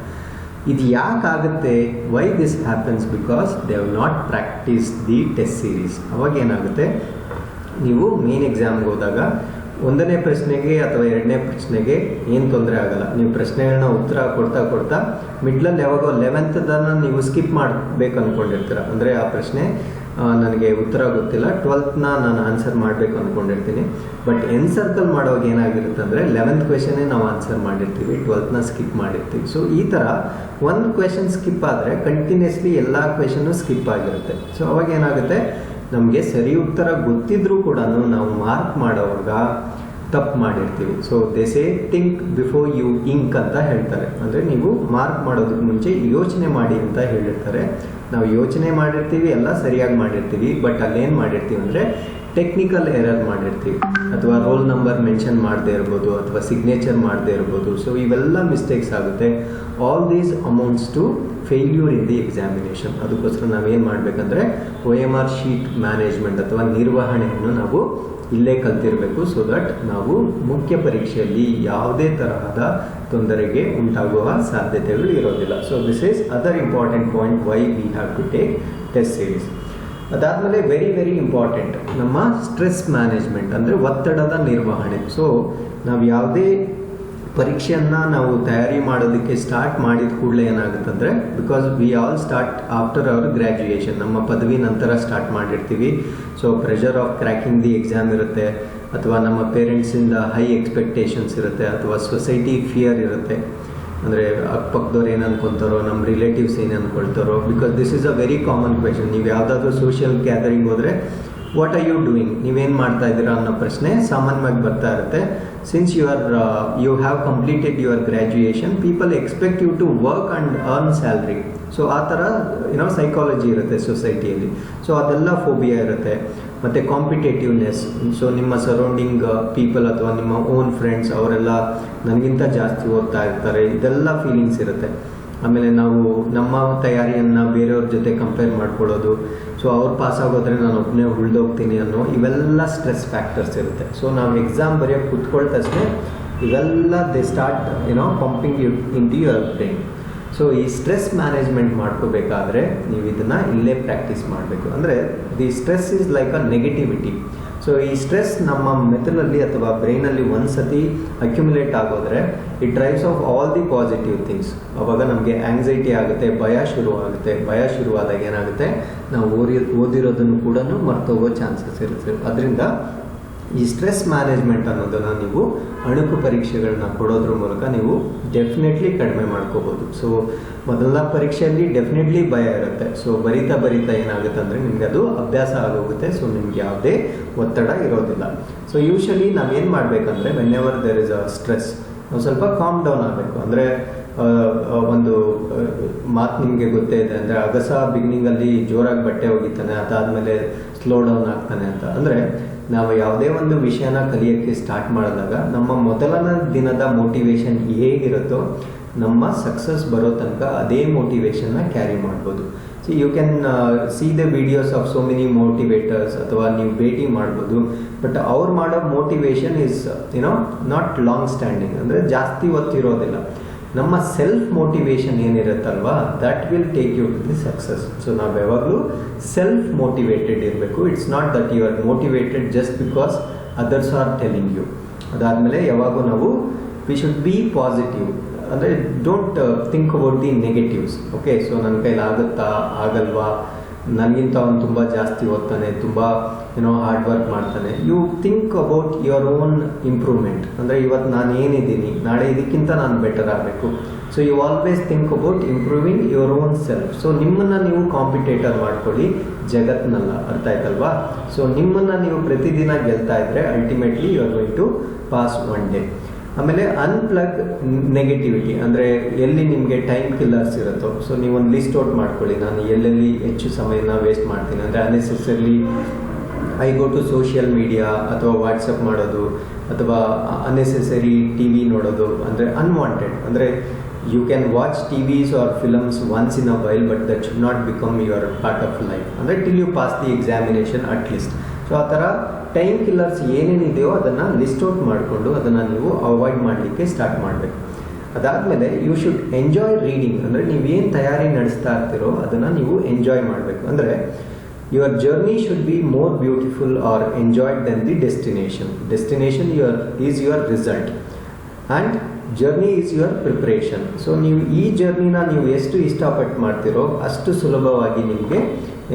ಇದು ಯಾಕಾಗುತ್ತೆ, why this happens, because they have not practice the test series. ಅವಾಗ ಏನಾಗುತ್ತೆ, ನೀವು ಮೇನ್ ಎಕ್ಸಾಮ್ಗೆ ಹೋದಾಗ 1ನೇ ಪ್ರಶ್ನೆಗೆ ಅಥವಾ 2ನೇ ಪ್ರಶ್ನೆಗೆ ಏನು ತೊಂದರೆ ಆಗಲ್ಲ. ನೀವು ಪ್ರಶ್ನೆಗಳನ್ನ ಉತ್ತರ ಕೊಡ್ತಾ ಮಿಡ್ಲಲ್ಲಿ ಯಾವಾಗೋ 11th ನೀವು ಸ್ಕಿಪ್ ಮಾಡಬೇಕು ಅಂದ್ಕೊಂಡಿರ್ತೀರ. ಅಂದರೆ ಆ ಪ್ರಶ್ನೆ ನನಗೆ ಉತ್ತರ ಗೊತ್ತಿಲ್ಲ, 12th ನಾನು ಆನ್ಸರ್ ಮಾಡಬೇಕು ಅಂದ್ಕೊಂಡಿರ್ತೀನಿ. ಬಟ್ ಸರ್ಕಲ್ ಮಾಡುವಾಗ ಏನಾಗಿರುತ್ತೆ ಅಂದರೆ 11th ಕ್ವೆಶನ್ನೇ ನಾವು ಆನ್ಸರ್ ಮಾಡಿರ್ತೀವಿ, 12th ಸ್ಕಿಪ್ ಮಾಡಿರ್ತೀವಿ. ಸೊ ಈ ಥರ ಒಂದು ಕ್ವೆಶನ್ ಸ್ಕಿಪ್ ಆದರೆ ಕಂಟಿನ್ಯೂಸ್ಲಿ ಎಲ್ಲ ಕ್ವೆಶನ್ನು ಸ್ಕಿಪ್ ಆಗಿರುತ್ತೆ. ಸೊ ಅವಾಗ ಏನಾಗುತ್ತೆ, ನಮಗೆ ಸರಿ ಉತ್ತರ ಗೊತ್ತಿದ್ರೂ ಕೂಡ ನಾವು ಮಾರ್ಕ್ ಮಾಡೋವಾಗ ತಪ್ಪು ಮಾಡಿರ್ತೀವಿ. So they say think before you ink ಅಂತ ಹೇಳ್ತಾರೆ. ಅಂದರೆ ನೀವು ಮಾರ್ಕ್ ಮಾಡೋದಕ್ಕೆ ಮುಂಚೆ ಯೋಚನೆ ಮಾಡಿ ಅಂತ ಹೇಳಿರ್ತಾರೆ. ನಾವು ಯೋಚನೆ ಮಾಡಿರ್ತೀವಿ, ಎಲ್ಲ ಸರಿಯಾಗಿ ಮಾಡಿರ್ತೀವಿ, ಬಟ್ ಅಲ್ಲೇನು ಮಾಡಿರ್ತೀವಿ ಅಂದರೆ ಟೆಕ್ನಿಕಲ್ ಎರರ್ ಮಾಡಿರ್ತೀವಿ, ಅಥವಾ ರೋಲ್ ನಂಬರ್ ಮೆನ್ಷನ್ ಮಾಡದೇ ಇರ್ಬೋದು, ಅಥವಾ ಸಿಗ್ನೇಚರ್ ಮಾಡದೇ ಇರ್ಬೋದು. ಸೊ ಇವೆಲ್ಲ ಮಿಸ್ಟೇಕ್ಸ್ ಆಗುತ್ತೆ. All these amounts to failure in the examination. ಅದಕ್ಕೋಸ್ಕರ ನಾವೇನು ಮಾಡಬೇಕಂದ್ರೆ OMR ಶೀಟ್ ಮ್ಯಾನೇಜ್ಮೆಂಟ್ ಅಥವಾ ನಿರ್ವಹಣೆಯನ್ನು ನಾವು ಇಲ್ಲೇ ಕಲ್ತಿರಬೇಕು. ಸೊ ದಟ್ ನಾವು ಮುಖ್ಯ ಪರೀಕ್ಷೆಯಲ್ಲಿ ಯಾವುದೇ ತರಹದ ತೊಂದರೆಗೆ ಉಂಟಾಗುವ ಸಾಧ್ಯತೆಗಳು ಇರೋದಿಲ್ಲ. So this is other important point why we have to take test series. ಅದಾದಮೇಲೆ ವೆರಿ ವೆರಿ ಇಂಪಾರ್ಟೆಂಟ್ ನಮ್ಮ ಸ್ಟ್ರೆಸ್ ಮ್ಯಾನೇಜ್ಮೆಂಟ್, ಅಂದರೆ ಒತ್ತಡದ ನಿರ್ವಹಣೆ. ಸೊ ನಾವು ಯಾವುದೇ ಪರೀಕ್ಷೆಯನ್ನು ನಾವು ತಯಾರಿ ಮಾಡೋದಕ್ಕೆ ಸ್ಟಾರ್ಟ್ ಮಾಡಿದ ಕೂಡಲೇ ಏನಾಗುತ್ತಂದರೆ, because we all start after our graduation, ನಮ್ಮ ಪದವಿ ನಂತರ ಸ್ಟಾರ್ಟ್ ಮಾಡಿರ್ತೀವಿ. So pressure of cracking the exam ಇರುತ್ತೆ, ಅಥವಾ ನಮ್ಮ ಪೇರೆಂಟ್ಸಿಂದ ಹೈ ಎಕ್ಸ್ಪೆಕ್ಟೇಷನ್ಸ್ ಇರುತ್ತೆ, ಅಥವಾ ಸೊಸೈಟಿ ಫಿಯರ್ ಇರುತ್ತೆ. ಅಂದರೆ ಅಕ್ಕಪಕ್ಕದವ್ರು ಏನು ಅಂದ್ಕೊತಾರೋ, ನಮ್ಮ ರಿಲೇಟಿವ್ಸ್ ಏನು ಅಂದ್ಕೊಳ್ತಾರೋ. Because this is a very common question. ನೀವು ಯಾವುದಾದ್ರೂ ಸೋಷಿಯಲ್ ಗ್ಯಾದರಿಂಗ್ ಹೋದರೆ ವಾಟ್ ಆರ್ ಯು ಡೂಯಿಂಗ್, ನೀವೇನು ಮಾಡ್ತಾ ಇದ್ದೀರಾ ಅನ್ನೋ ಪ್ರಶ್ನೆ ಸಾಮಾನ್ಯವಾಗಿ ಬರ್ತಾ ಇರುತ್ತೆ. Since you have completed your graduation, people expect you to work and earn salary. So ಆ ಥರ ಸೈಕಾಲಜಿ ಇರುತ್ತೆ ಸೊಸೈಟಿಯಲ್ಲಿ. ಸೊ ಅದೆಲ್ಲ ಫೋಬಿಯಾ ಇರುತ್ತೆ. ಮತ್ತು ಕಾಂಪಿಟೇಟಿವ್ನೆಸ್. ಸೊ ನಿಮ್ಮ ಸರೌಂಡಿಂಗ್ ಪೀಪಲ್ ಅಥವಾ ನಿಮ್ಮ ಓನ್ ಫ್ರೆಂಡ್ಸ್ ಅವರೆಲ್ಲ ನನಗಿಂತ ಜಾಸ್ತಿ ಓದ್ತಾ ಇರ್ತಾರೆ, ಇದೆಲ್ಲ ಫೀಲಿಂಗ್ಸ್ ಇರುತ್ತೆ. ಆಮೇಲೆ ನಾವು ನಮ್ಮ ತಯಾರಿಯನ್ನು ಬೇರೆಯವ್ರ ಜೊತೆ ಕಂಪೇರ್ ಮಾಡ್ಕೊಳ್ಳೋದು. ಸೊ ಅವ್ರು ಪಾಸ್ ಆಗೋದ್ರೆ ನಾನು ಒಬ್ಬನೇ ಉಳಿದೋಗ್ತೀನಿ ಅನ್ನೋ ಇವೆಲ್ಲ ಸ್ಟ್ರೆಸ್ ಫ್ಯಾಕ್ಟರ್ಸ್ ಇರುತ್ತೆ. ಸೊ ನಾವು ಎಕ್ಸಾಮ್ ಬರೆಯೋಕ್ಕೆ ಕೂತ್ಕೊಳ್ಳೋ ತಕ್ಷಣ ಇವೆಲ್ಲ they start pumping in to your brain. So ಈ ಸ್ಟ್ರೆಸ್ ಮ್ಯಾನೇಜ್ಮೆಂಟ್ ಮಾಡ್ಕೋಬೇಕಾದ್ರೆ ನೀವು ಇದನ್ನು ಇಲ್ಲೇ ಪ್ರಾಕ್ಟೀಸ್ ಮಾಡಬೇಕು. ಅಂದರೆ the stress is like a negativity. So ಈ ಸ್ಟ್ರೆಸ್ ನಮ್ಮ ಮೆದುಳಲ್ಲಿ ಅಥವಾ ಬ್ರೈನಲ್ಲಿ ಒಂದ್ಸತಿ ಅಕ್ಯುಮುಲೇಟ್ ಆಗೋದ್ರೆ it drives off all the positive things. ಅವಾಗ ನಮಗೆ ಆಂಗ್ಸೈಟಿ ಆಗುತ್ತೆ, ಭಯ ಶುರುವಾಗುತ್ತೆ. ಭಯ ಶುರುವಾದಾಗ ಏನಾಗುತ್ತೆ, ನಾವು ಓದಿರೋದನ್ನು ಕೂಡ ಮರ್ತೋಗೋ ಚಾನ್ಸಸ್ ಇರುತ್ತೆ. ಅದರಿಂದ ಈ ಸ್ಟ್ರೆಸ್ ಮ್ಯಾನೇಜ್ಮೆಂಟ್ ಅನ್ನೋದನ್ನು ನೀವು ಅಣುಕು ಪರೀಕ್ಷೆಗಳನ್ನ ಕೊಡೋದ್ರ ಮೂಲಕ ನೀವು ಡೆಫಿನೆಟ್ಲಿ ಕಡಿಮೆ ಮಾಡ್ಕೋಬೋದು. ಸೊ ಮೊದಲ ಪರೀಕ್ಷೆಯಲ್ಲಿ ಡೆಫಿನೆಟ್ಲಿ ಭಯ ಇರುತ್ತೆ. ಸೊ ಬರಿತಾ ಏನಾಗುತ್ತೆ ಅಂದರೆ ನಿಮಗೆ ಅದು ಅಭ್ಯಾಸ ಆಗೋಗುತ್ತೆ. ಸೊ ನಿಮ್ಗೆ ಯಾವುದೇ ಒತ್ತಡ ಇರೋದಿಲ್ಲ. ಸೊ ಯೂಶಲಿ ನಾವೇನು ಮಾಡಬೇಕಂದ್ರೆ whenever there is a stress, ನಾವು ಸ್ವಲ್ಪ ಕಾಮ್ ಡೌನ್ ಆಗಬೇಕು. ಅಂದರೆ ಒಂದು ಮಾತು ನಿಮಗೆ ಗೊತ್ತೇ ಇದೆ, ಅಂದರೆ ಅಗಸ ಬಿಗಿನಿಂಗಲ್ಲಿ ಜೋರಾಗಿ ಬಟ್ಟೆ ಒಗಿತಾನೆ, ಅದಾದಮೇಲೆ ಸ್ಲೋ ಡೌನ್ ಆಗ್ತಾನೆ ಅಂತ. ಅಂದರೆ ನಾವು ಯಾವುದೇ ಒಂದು ವಿಷಯನ ಕಲಿಯೋಕ್ಕೆ ಸ್ಟಾರ್ಟ್ ಮಾಡಿದಾಗ ನಮ್ಮ ಮೊದಲನೇ ದಿನದ ಮೋಟಿವೇಶನ್ ಹೇಗಿರುತ್ತೋ ನಮ್ಮ ಸಕ್ಸಸ್ ಬರೋ ತನಕ ಅದೇ ಮೋಟಿವೇಶನ್ನ ಕ್ಯಾರಿ ಮಾಡ್ಬೋದು. So you can see the videos of so many motivators, ಅಥವಾ ನೀವು ಭೇಟಿ ಮಾಡ್ಬೋದು. ಬಟ್ ಅವ್ರು ಮಾಡೋ motivation is not long standing, ಅಂದರೆ ಜಾಸ್ತಿ ಹೊತ್ತಿರೋದಿಲ್ಲ. ನಮ್ಮ ಸೆಲ್ಫ್ ಮೋಟಿವೇಶನ್ ಏನಿರುತ್ತಲ್ವಾ, that will take you to the success. So ನಾವು ಯಾವಾಗಲೂ ಸೆಲ್ಫ್ ಮೋಟಿವೇಟೆಡ್ ಇರಬೇಕು. It's not that you are motivated just because others are telling you. ಅದಾದಮೇಲೆ ಯಾವಾಗೂ ನಾವು ವಿ ಶುಡ್ ಬಿ ಪಾಸಿಟಿವ್. ಅಂದರೆ don't think about the negatives. Okay, so ನನ್ನ ಕೈಲಿ ಆಗುತ್ತಾ ಆಗಲ್ವಾ, ನನಗಿಂತ ಅವನು ತುಂಬ ಜಾಸ್ತಿ ಓದ್ತಾನೆ, ತುಂಬ ಹಾರ್ಡ್ ವರ್ಕ್ ಮಾಡ್ತಾನೆ. You think about your own improvement. ಅಂದರೆ ಇವತ್ತು ನಾನು ಏನಿದ್ದೀನಿ, ನಾಳೆ ಇದಕ್ಕಿಂತ ನಾನು ಬೆಟರ್ ಆಗಬೇಕು. So you always think about improving your own self. So ನಿಮ್ಮನ್ನು ನೀವು ಕಾಂಪಿಟೇಟರ್ ಮಾಡ್ಕೊಳ್ಳಿ, ಜಗತ್ನಲ್ಲ. ಅರ್ಥ ಆಯ್ತಲ್ವಾ? ಸೊ ನಿಮ್ಮನ್ನು ನೀವು ಪ್ರತಿದಿನ ಗೆಲ್ತಾ ಇದ್ರೆ ultimately you are going to pass one day. ಆಮೇಲೆ ಅನ್ಪ್ಲಗ್ ನೆಗೆಟಿವಿಟಿ, ಅಂದರೆ ಎಲ್ಲಿ ನಿಮಗೆ ಟೈಮ್ ಕಿಲ್ಲರ್ಸ್ ಇರುತ್ತೋ, ಸೊ ನೀವೊಂದು ಲಿಸ್ಟ್ ಔಟ್ ಮಾಡ್ಕೊಳ್ಳಿ. ನಾನು ಎಲ್ಲೆಲ್ಲಿ ಹೆಚ್ಚು ಸಮಯನ ವೇಸ್ಟ್ ಮಾಡ್ತೀನಿ, ಅಂದರೆ unnecessary I go to social media, ಅಥವಾ ವಾಟ್ಸಪ್ ಮಾಡೋದು, ಅಥವಾ ಅನ್ನೆಸೆಸರಿ ಟಿ ವಿ ನೋಡೋದು, ಅಂದರೆ ಅನ್ವಾಂಟೆಡ್. ಅಂದರೆ you can watch TVs or films once in a while, but that should not become your part of life. ಅಂದರೆ till you pass the examination at least. So ಆ ಥರ time killers ಏನೇನಿದೆಯೋ ಅದನ್ನು list out ಮಾಡಿಕೊಂಡು ಅದನ್ನು ನೀವು avoid ಮಾಡಲಿಕ್ಕೆ start ಮಾಡಬೇಕು. ಅದಾದಮೇಲೆ ಯು ಶುಡ್ ಎಂಜಾಯ್ ರೀಡಿಂಗ್. ಅಂದರೆ ನೀವೇನು ತಯಾರಿ ನಡೆಸ್ತಾ ಇರ್ತೀರೋ ಅದನ್ನು ನೀವು ಎಂಜಾಯ್ ಮಾಡಬೇಕು. ಅಂದರೆ your journey should be more beautiful or enjoyed than the destination. Destination is your result and journey is your preparation. So ನೀವು ಈ ಜರ್ನಿನ ನೀವು ಎಷ್ಟು ಇಷ್ಟಪಟ್ಟು ಮಾಡ್ತೀರೋ ಅಷ್ಟು ಸುಲಭವಾಗಿ ನಿಮಗೆ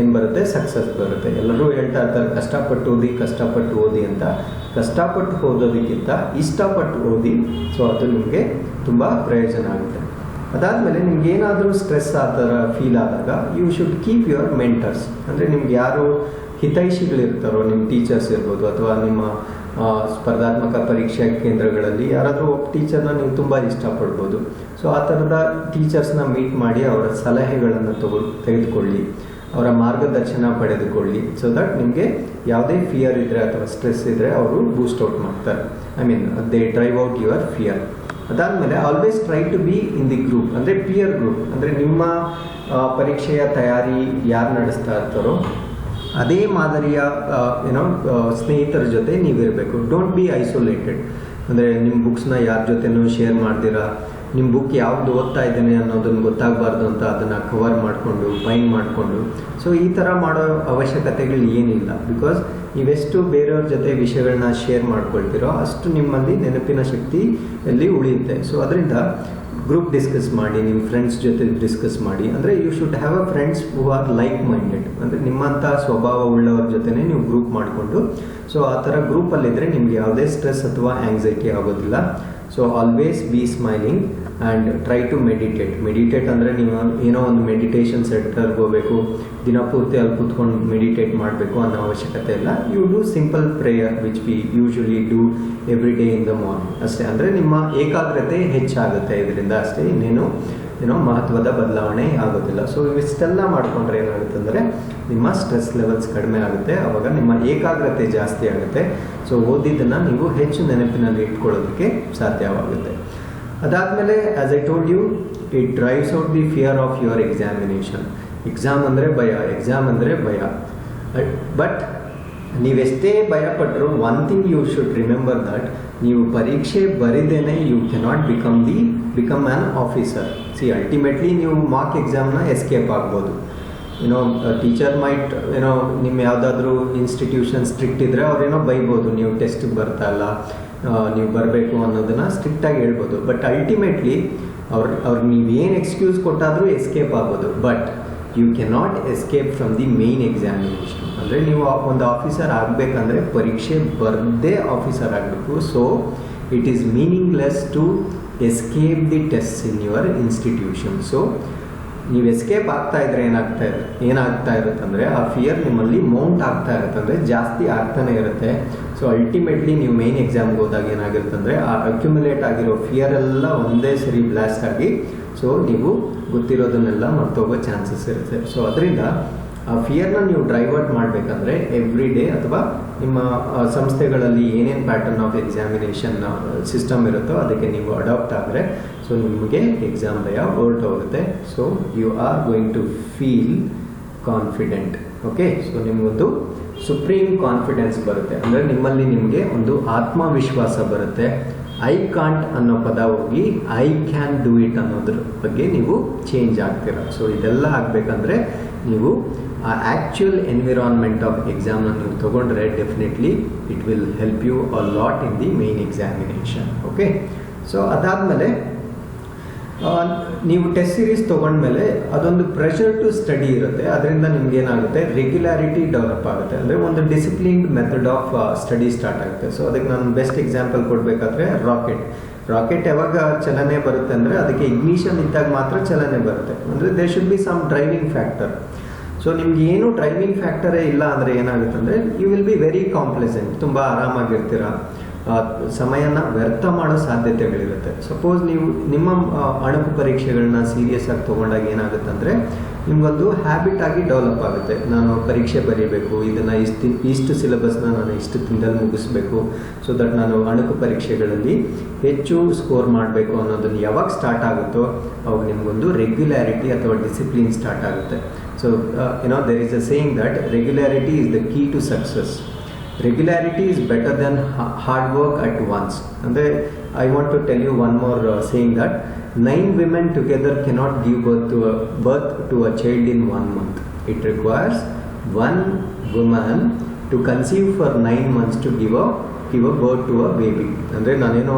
ಏನು ಬರುತ್ತೆ, ಸಕ್ಸಸ್ ಬರುತ್ತೆ. ಎಲ್ಲರೂ ಹೇಳ್ತಾ ಇರ್ತಾರೆ ಕಷ್ಟಪಟ್ಟು ಓದಿ ಅಂತ. ಕಷ್ಟಪಟ್ಟು ಓದೋದಕ್ಕಿಂತ ಇಷ್ಟಪಟ್ಟು ಓದಿ. ಸೊ ಅದು ನಿಮಗೆ ತುಂಬ ಪ್ರಯೋಜನ ಆಗುತ್ತೆ. ಅದಾದಮೇಲೆ ನಿಮ್ಗೆ ಏನಾದರೂ ಸ್ಟ್ರೆಸ್ ಆ ಥರ ಫೀಲ್ ಆದಾಗ you should keep your mentors. ಅಂದರೆ ನಿಮ್ಗೆ ಯಾರು ಹಿತೈಷಿಗಳಿರ್ತಾರೋ, ನಿಮ್ಮ ಟೀಚರ್ಸ್ ಇರ್ಬೋದು, ಅಥವಾ ನಿಮ್ಮ ಸ್ಪರ್ಧಾತ್ಮಕ ಪರೀಕ್ಷಾ ಕೇಂದ್ರಗಳಲ್ಲಿ ಯಾರಾದರೂ ಒಬ್ಬ ಟೀಚರ್ನ ನೀವು ತುಂಬ ಇಷ್ಟಪಡ್ಬೋದು. ಸೊ ಆ ಥರದ ಟೀಚರ್ಸ್ನ ಮೀಟ್ ಮಾಡಿ ಅವರ ಸಲಹೆಗಳನ್ನು ತೆಗೆದುಕೊಳ್ಳಿ. ಅವರ ಮಾರ್ಗದರ್ಶನ ಪಡೆದುಕೊಳ್ಳಿ. ಸೊ ದಟ್ ನಿಮಗೆ ಯಾವುದೇ ಫಿಯರ್ ಇದ್ದರೆ ಅಥವಾ ಸ್ಟ್ರೆಸ್ ಇದ್ದರೆ ಅವರು ಬೂಸ್ಟ್ ಔಟ್ ಮಾಡ್ತಾರೆ. I mean they drive out your fear. ಅದಾದಮೇಲೆ always try to be in the group, ಅಂದರೆ ಪಿಯರ್ ಗ್ರೂಪ್. ಅಂದರೆ ನಿಮ್ಮ ಪರೀಕ್ಷೆಯ ತಯಾರಿ ಯಾರು ನಡೆಸ್ತಾ ಇರ್ತಾರೋ ಅದೇ ಮಾದರಿಯ ಸ್ನೇಹಿತರ ಜೊತೆ ನೀವಿರಬೇಕು. Don't be isolated. ಅಂದರೆ ನಿಮ್ಮ ಬುಕ್ಸ್ನ ಯಾರ ಜೊತೆನೂ ಶೇರ್ ಮಾಡ್ದಿರಾ, ನಿಮ್ಮ ಬುಕ್ ಯಾವ್ದು ಓದ್ತಾ ಇದ್ದೇನೆ ಅನ್ನೋದನ್ನು ಗೊತ್ತಾಗಬಾರ್ದು ಅಂತ ಅದನ್ನು ಕವರ್ ಮಾಡಿಕೊಂಡು ಬೈಂಡ್ ಮಾಡಿಕೊಂಡು, ಸೊ ಈ ಥರ ಮಾಡೋ ಅವಶ್ಯಕತೆಗಳು ಏನಿಲ್ಲ. ಬಿಕಾಸ್ ನೀವೆಷ್ಟು ಬೇರೆಯವ್ರ ಜೊತೆ ವಿಷಯಗಳನ್ನ ಶೇರ್ ಮಾಡ್ಕೊಳ್ತೀರೋ ಅಷ್ಟು ನಿಮ್ಮಲ್ಲಿ ನೆನಪಿನ ಶಕ್ತಿಯಲ್ಲಿ ಉಳಿಯುತ್ತೆ. ಸೊ ಅದರಿಂದ ಗ್ರೂಪ್ ಡಿಸ್ಕಸ್ ಮಾಡಿ, ನಿಮ್ಮ ಫ್ರೆಂಡ್ಸ್ ಜೊತೆ ಡಿಸ್ಕಸ್ ಮಾಡಿ. ಅಂದರೆ you should have a friends who are like minded. ಅಂದರೆ ನಿಮ್ಮಂಥ ಸ್ವಭಾವ ಉಳ್ಳವ್ರ ಜೊತೆನೇ ನೀವು ಗ್ರೂಪ್ ಮಾಡಿಕೊಂಡು, ಸೊ ಆ ಥರ ಗ್ರೂಪಲ್ಲಿದ್ದರೆ ನಿಮ್ಗೆ ಯಾವುದೇ ಸ್ಟ್ರೆಸ್ ಅಥವಾ ಆ್ಯಂಗ್ಸೈಟಿ ಆಗೋದಿಲ್ಲ. So always be smiling and try to meditate ಅಂದರೆ ನೀವು ಏನೋ ಒಂದು ಮೆಡಿಟೇಷನ್ ಸೆಂಟರ್ಗೆ ಹೋಗಬೇಕು, ದಿನಪೂರ್ತಿ ಅಲ್ಲಿ ಕೂತ್ಕೊಂಡು ಮೆಡಿಟೇಟ್ ಮಾಡಬೇಕು ಅನ್ನೋ ಅವಶ್ಯಕತೆ ಇಲ್ಲ. You do simple prayer which we usually do every day in the morning ಅಷ್ಟೇ. ಅಂದರೆ ನಿಮ್ಮ ಏಕಾಗ್ರತೆ ಹೆಚ್ಚಾಗುತ್ತೆ ಇದರಿಂದ ಅಷ್ಟೇ, ಇನ್ನೇನು ಮಹತ್ವದ ಬದಲಾವಣೆ ಆಗೋದಿಲ್ಲ. ಸೊ ಇಷ್ಟೆಲ್ಲ ಮಾಡಿಕೊಂಡ್ರೆ ಏನಾಗುತ್ತೆ ಅಂದರೆ ನಿಮ್ಮ ಸ್ಟ್ರೆಸ್ ಲೆವೆಲ್ಸ್ ಕಡಿಮೆ ಆಗುತ್ತೆ, ಆವಾಗ ನಿಮ್ಮ ಏಕಾಗ್ರತೆ ಜಾಸ್ತಿ ಆಗುತ್ತೆ. ಸೊ ಓದಿದ್ದನ್ನು ನೀವು ಹೆಚ್ಚು ನೆನಪಿನಲ್ಲಿ ಇಟ್ಕೊಳ್ಳೋದಕ್ಕೆ ಸಾಧ್ಯವಾಗುತ್ತೆ. ಅದಾದಮೇಲೆ as I told you, it drives out the fear of your examination. Exam ಅಂದರೆ ಭಯ. ಬಟ್ ನೀವೆಷ್ಟೇ ಭಯಪಟ್ಟರು, one thing you should remember that ನೀವು ಪರೀಕ್ಷೆ ಬರಿದೇನೆ you cannot become an officer. See ultimately ನೀವು ಮಾರ್ಕ್ ಎಕ್ಸಾಮ್ನ ಎಸ್ಕೇಪ್ ಆಗ್ಬೋದು. ಟೀಚರ್ ಮೈಟ್ ನಿಮ್ಮ ಯಾವುದಾದ್ರೂ ಇನ್ಸ್ಟಿಟ್ಯೂಷನ್ ಸ್ಟ್ರಿಕ್ಟ್ ಇದ್ದರೆ ಅವ್ರೇನೋ ಬೈಬೋದು, ನೀವು ಟೆಸ್ಟಿಗೆ ಬರ್ತಾ ಇಲ್ಲ, ನೀವು ಬರಬೇಕು ಅನ್ನೋದನ್ನು ಸ್ಟ್ರಿಕ್ಟಾಗಿ ಹೇಳ್ಬೋದು. ಬಟ್ ಅಲ್ಟಿಮೇಟ್ಲಿ ಅವ್ರಿಗೆ ನೀವೇನು ಎಕ್ಸ್ಕ್ಯೂಸ್ ಕೊಟ್ಟಾದರೂ ಎಸ್ಕೇಪ್ ಆಗ್ಬೋದು. But you cannot escape from the main examination. ಅಂದರೆ ನೀವು ಒಂದು ಆಫೀಸರ್ ಆಗಬೇಕಂದ್ರೆ ಪರೀಕ್ಷೆ ಬರದೇ ಆಫೀಸರ್ ಆಗಬೇಕು. So it is meaningless to escape the test in your institution. So ನೀವು ಎಸ್ಕೇಪ್ ಆಗ್ತಾ ಇದ್ರೆ ಏನಾಗ್ತಾ ಇರುತ್ತೆ ಅಂದರೆ ಆ ಫಿಯರ್ ನಿಮ್ಮಲ್ಲಿ ಮೌಂಟ್ ಆಗ್ತಾ ಇರುತ್ತೆ, ಅಂದರೆ ಜಾಸ್ತಿ ಆಗ್ತಾನೆ ಇರುತ್ತೆ. ಸೊ ಅಲ್ಟಿಮೇಟ್ಲಿ ನೀವು ಮೇನ್ ಎಕ್ಸಾಮ್ಗೆ ಹೋದಾಗ ಏನಾಗಿರುತ್ತೆ ಅಂದರೆ ಆ ಅಕ್ಯುಮುಲೇಟ್ ಆಗಿರೋ ಫಿಯರ್ ಎಲ್ಲ ಒಂದೇ ಸರಿ ಬ್ಲಾಸ್ಟ್ ಆಗಿ ಸೊ ನೀವು ಗೊತ್ತಿರೋದನ್ನೆಲ್ಲ ಮರ್ತೋಗೋ ಚಾನ್ಸಸ್ ಇರುತ್ತೆ. ಸೊ ಅದರಿಂದ ಆ ಫಿಯರ್ನ ನೀವು ಡೈವರ್ಟ್ ಮಾಡಬೇಕಂದ್ರೆ ಎವ್ರಿ ಡೇ ಅಥವಾ ನಿಮ್ಮ ಸಂಸ್ಥೆಗಳಲ್ಲಿ ಏನೇನು ಪ್ಯಾಟರ್ನ್ ಆಫ್ ಎಕ್ಸಾಮಿನೇಷನ್ ಸಿಸ್ಟಮ್ ಇರುತ್ತೋ ಅದಕ್ಕೆ ನೀವು ಅಡಾಪ್ಟ್ ಆದರೆ ಸೊ ನಿಮಗೆ ಎಕ್ಸಾಮ್ ಭಯ ಹೊರಟೋಗುತ್ತೆ. So you are going to feel confident. Okay, so ನಿಮಗೊಂದು ಸುಪ್ರೀಂ ಕಾನ್ಫಿಡೆನ್ಸ್ ಬರುತ್ತೆ. ಅಂದರೆ ನಿಮ್ಮಲ್ಲಿ ನಿಮಗೆ ಒಂದು ಆತ್ಮವಿಶ್ವಾಸ ಬರುತ್ತೆ. ಐ ಕಾಂಟ್ ಅನ್ನೋ ಪದ ಹೋಗಿ ಐ ಕ್ಯಾನ್ ಡೂ ಇಟ್ ಅನ್ನೋದ್ರ ಬಗ್ಗೆ ನೀವು ಚೇಂಜ್ ಆಗ್ತೀರ. ಸೊ ಇದೆಲ್ಲ ಆಗಬೇಕಂದ್ರೆ ನೀವು ಆ ಆ್ಯಕ್ಚುಯಲ್ ಎನ್ವಿರಾನ್ಮೆಂಟ್ ಆಫ್ ಎಕ್ಸಾಮ್ನ ನೀವು ತೊಗೊಂಡ್ರೆ definitely it will help you a lot in the main examination. Okay, so ಅದಾದಮೇಲೆ ನೀವು ಟೆಸ್ಟ್ ಸೀರೀಸ್ ತೊಗೊಂಡ್ಮೇಲೆ ಅದೊಂದು ಪ್ರೆಷರ್ ಟು ಸ್ಟಡಿ ಇರುತ್ತೆ. ಅದರಿಂದ ನಿಮ್ಗೆ ಏನಾಗುತ್ತೆ, ರೆಗ್ಯುಲಾರಿಟಿ ಡೆವಲಪ್ ಆಗುತ್ತೆ. ಅಂದರೆ ಒಂದು disciplined method of study start ಆಗುತ್ತೆ. ಸೊ ಅದಕ್ಕೆ ನಾನು ಬೆಸ್ಟ್ ಎಕ್ಸಾಂಪಲ್ ಕೊಡಬೇಕಾದ್ರೆ ರಾಕೆಟ್ ಯಾವಾಗ ಚಲನೆ ಬರುತ್ತೆ ಅಂದರೆ ಅದಕ್ಕೆ ಇಗ್ನಿಷನ್ ಇದ್ದಾಗ ಮಾತ್ರ ಚಲನೆ ಬರುತ್ತೆ. ಅಂದರೆ there should be some driving factor. So ನಿಮ್ಗೆ ಏನು ಡ್ರೈವಿಂಗ್ ಫ್ಯಾಕ್ಟರೇ ಇಲ್ಲ ಅಂದರೆ ಏನಾಗುತ್ತೆ ಅಂದರೆ you will be very complacent, ತುಂಬ ಆರಾಮಾಗಿರ್ತೀರ, ಸಮಯನ ವ್ಯರ್ಥ ಮಾಡೋ ಸಾಧ್ಯತೆಗಳಿರುತ್ತೆ. ಸಪೋಸ್ ನೀವು ನಿಮ್ಮ ಅಣಕು ಪರೀಕ್ಷೆಗಳನ್ನ ಸೀರಿಯಸ್ ಆಗಿ ತೊಗೊಂಡಾಗ ಏನಾಗುತ್ತೆ ಅಂದರೆ ನಿಮಗೊಂದು ಹ್ಯಾಬಿಟ್ ಆಗಿ ಡೆವಲಪ್ ಆಗುತ್ತೆ. ನಾನು ಪರೀಕ್ಷೆ ಬರೀಬೇಕು, ಇದನ್ನು ಇಷ್ಟು ಸಿಲೆಬಸ್ನ ನಾನು ಇಷ್ಟು ತಿಂಗಳಲ್ಲಿ ಮುಗಿಸ್ಬೇಕು, ಸೊ ದಟ್ ನಾನು ಅಣಕು ಪರೀಕ್ಷೆಗಳಲ್ಲಿ ಹೆಚ್ಚು ಸ್ಕೋರ್ ಮಾಡಬೇಕು ಅನ್ನೋದನ್ನು ಯಾವಾಗ ಸ್ಟಾರ್ಟ್ ಆಗುತ್ತೋ ಅವಾಗ ನಿಮಗೊಂದು ರೆಗ್ಯುಲಾರಿಟಿ ಅಥವಾ ಡಿಸಿಪ್ಲಿನ್ ಸ್ಟಾರ್ಟ್ ಆಗುತ್ತೆ. So there is a saying that regularity is the key to success. Regularity is better than hard work at once. And I want to tell you one more saying that 9 women together cannot give birth to a child in 1 month. It requires 1 woman to conceive for 9 months to give a birth to a baby. ಅಂದರೆ ನಾನೇನೋ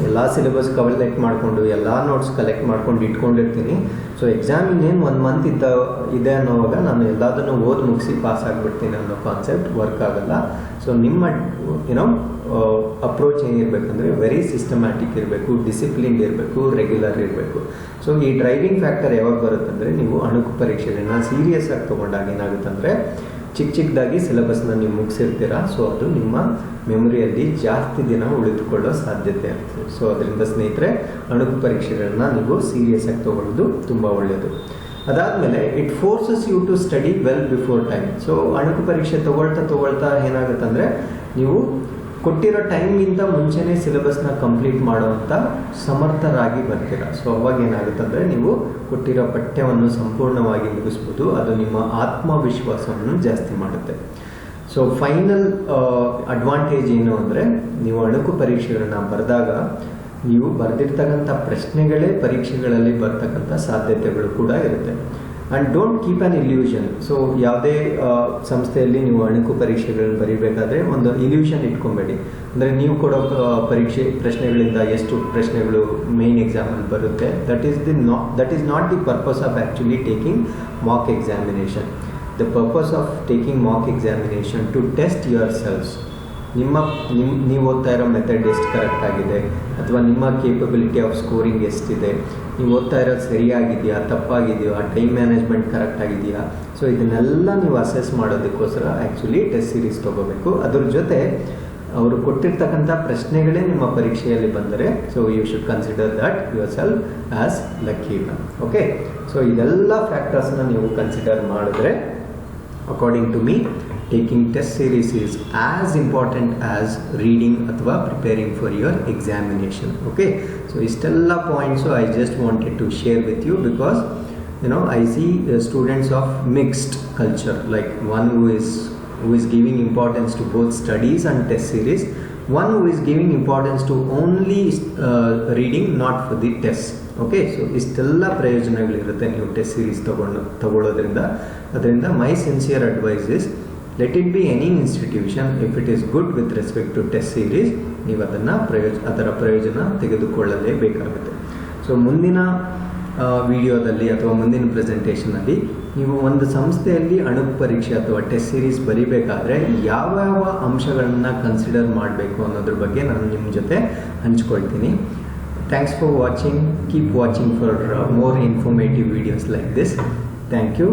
ಎಲ್ಲ syllabus collect ಮಾಡಿಕೊಂಡು ಎಲ್ಲ notes collect ಮಾಡ್ಕೊಂಡು ಇಟ್ಕೊಂಡಿರ್ತೀನಿ. So exam ಇನ್ನೇನು 1 month ಇದೆ ಅನ್ನೋವಾಗ ನಾನು ಎಲ್ಲದನ್ನು ಓದಿ ಮುಗಿಸಿ ಪಾಸ್ ಆಗಿಬಿಡ್ತೀನಿ ಅನ್ನೋ ಕಾನ್ಸೆಪ್ಟ್ ವರ್ಕ್ ಆಗಲ್ಲ. ಸೊ ನಿಮ್ಮ ಅಪ್ರೋಚ್ ಏನಿರಬೇಕಂದ್ರೆ ವೆರಿ ಸಿಸ್ಟಮ್ಯಾಟಿಕ್ ಇರಬೇಕು, ಡಿಸಿಪ್ಲಿನ್ಡ್ ಇರಬೇಕು, ರೆಗ್ಯುಲರ್ ಇರಬೇಕು. ಸೊ ಈ ಡ್ರೈವಿಂಗ್ ಫ್ಯಾಕ್ಟರ್ ಯಾವಾಗ ಬರುತ್ತಂದರೆ ನೀವು ಅಣುಕು ಪರೀಕ್ಷೆಗಳನ್ನ ಸೀರಿಯಸ್ ಆಗಿ ತೊಗೊಂಡಾಗ ಏನಾಗುತ್ತಂದರೆ ಚಿಕ್ಕದಾಗಿ ಸಿಲೆಬಸ್ನ ನೀವು ಮುಗಿಸಿರ್ತೀರ. ಸೊ ಅದು ನಿಮ್ಮ ಮೆಮೊರಿಯಲ್ಲಿ ಜಾಸ್ತಿ ದಿನ ಉಳಿದುಕೊಳ್ಳೋ ಸಾಧ್ಯತೆ ಇರ್ತದೆ. ಸೊ ಅದರಿಂದ ಸ್ನೇಹಿತರೆ ಅಣುಕು ಪರೀಕ್ಷೆಗಳನ್ನ ನೀವು ಸೀರಿಯಸ್ ಆಗಿ ತೊಗೊಳ್ಳೋದು ತುಂಬ ಒಳ್ಳೆಯದು. ಅದಾದಮೇಲೆ it forces you to study well before time. So ಅಣುಕು ಪರೀಕ್ಷೆ ತಗೊಳ್ತಾ ಏನಾಗುತ್ತೆ ಅಂದರೆ ನೀವು ಕೊಟ್ಟಿರೋ ಟೈಮ್ಗಿಂತ ಮುಂಚೆನೇ ಸಿಲೆಬಸ್ನ ಕಂಪ್ಲೀಟ್ ಮಾಡುವಂಥ ಸಮರ್ಥರಾಗಿ ಬರ್ತೀರ. ಸೊ ಅವಾಗ ಏನಾಗುತ್ತೆ ಅಂದರೆ ನೀವು ಕೊಟ್ಟಿರೋ ಪಠ್ಯವನ್ನು ಸಂಪೂರ್ಣವಾಗಿ ಮುಗಿಸ್ಬೋದು. ಅದು ನಿಮ್ಮ ಆತ್ಮವಿಶ್ವಾಸವನ್ನು ಜಾಸ್ತಿ ಮಾಡುತ್ತೆ. ಸೊ ಫೈನಲ್ ಅಡ್ವಾಂಟೇಜ್ ಏನು ಅಂದರೆ ನೀವು ಅಣುಕು ಪರೀಕ್ಷೆಗಳನ್ನ ಬರೆದಾಗ ನೀವು ಬರೆದಿರ್ತಕ್ಕಂಥ ಪ್ರಶ್ನೆಗಳೇ ಪರೀಕ್ಷೆಗಳಲ್ಲಿ ಬರ್ತಕ್ಕಂಥ ಸಾಧ್ಯತೆಗಳು ಕೂಡ ಇರುತ್ತೆ. And don't keep on illusion. So ಯಾವುದೇ ಸಂಸ್ಥೆಯಲ್ಲಿ ನೀವು ಅಣುಕು ಪರೀಕ್ಷೆಗಳನ್ನ ಬರೀಬೇಕಾದ್ರೆ ಒಂದು ಇಲ್ಯೂಷನ್ ಇಟ್ಕೊಬೇಡಿ. ಅಂದರೆ ನೀವು ಕೊಡೋ ಪರೀಕ್ಷೆ ಪ್ರಶ್ನೆಗಳಿಂದ ಎಷ್ಟು ಪ್ರಶ್ನೆಗಳು ಮೇನ್ ಎಕ್ಸಾಮಲ್ಲಿ ಬರುತ್ತೆ, that is not the purpose of actually taking mock examination. The purpose of taking mock examination to test yourselves. ನೀವು ಓದ್ತಾ ಇರೋ ಮೆಥಡ್ ಎಷ್ಟು ಕರೆಕ್ಟ್ ಆಗಿದೆ, ಅಥವಾ ನಿಮ್ಮ ಕೇಪಬಿಲಿಟಿ ಆಫ್ ಸ್ಕೋರಿಂಗ್ ಎಷ್ಟಿದೆ, ನೀವು ಓದ್ತಾ ಇರೋದು ಸರಿಯಾಗಿದೆಯಾ ತಪ್ಪಾಗಿದೆಯಾ, ಟೈಮ್ ಮ್ಯಾನೇಜ್ಮೆಂಟ್ ಕರೆಕ್ಟ್ ಆಗಿದೆಯಾ. ಸೊ ಇದನ್ನೆಲ್ಲ ನೀವು ಅಸೆಸ್ ಮಾಡೋದಕ್ಕೋಸ್ಕರ ಆ್ಯಕ್ಚುಲಿ ಟೆಸ್ಟ್ ಸೀರೀಸ್ ತೊಗೋಬೇಕು. ಅದ್ರ ಜೊತೆ ಅವರು ಕೊಟ್ಟಿರ್ತಕ್ಕಂಥ ಪ್ರಶ್ನೆಗಳೇ ನಿಮ್ಮ ಪರೀಕ್ಷೆಯಲ್ಲಿ ಬಂದರೆ so you should consider that yourself as lucky. Okay, so ಇದೆಲ್ಲ ಫ್ಯಾಕ್ಟರ್ಸ್ನ ನೀವು ಕನ್ಸಿಡರ್ ಮಾಡಿದ್ರೆ according to me taking test series is as important as reading athwa preparing for your examination. Okay, so istella points I just wanted to share with you because I see students of mixed culture, like one who is giving importance to both studies and test series, one who is giving importance to only reading, not for the test. Okay, so ಇಷ್ಟೆಲ್ಲ ಪ್ರಯೋಜನಗಳಿರುತ್ತೆ ನೀವು test series ತಗೊಳ್ಳೋದ್ರಿಂದ. ಅದರಿಂದ my sincere advice is let it be any institution, if it is good with respect to test series, ನೀವು ಅದರ ಪ್ರಯೋಜನ ತೆಗೆದುಕೊಳ್ಳಲೇಬೇಕಾಗುತ್ತೆ. So ಮುಂದಿನ ವಿಡಿಯೋದಲ್ಲಿ ಅಥವಾ ಮುಂದಿನ ಪ್ರೆಸೆಂಟೇಷನಲ್ಲಿ ನೀವು ಒಂದು ಸಂಸ್ಥೆಯಲ್ಲಿ ಅಣುಕು ಪರೀಕ್ಷೆ ಅಥವಾ ಟೆಸ್ಟ್ ಸೀರೀಸ್ ಬರೀಬೇಕಾದ್ರೆ ಯಾವ ಅಂಶಗಳನ್ನು ಕನ್ಸಿಡರ್ ಮಾಡಬೇಕು ಅನ್ನೋದ್ರ ಬಗ್ಗೆ ನಾನು ನಿಮ್ಮ ಜೊತೆ ಹಂಚ್ಕೊಳ್ತೀನಿ. Thanks for watching. Keep watching for more informative videos like this. Thank you.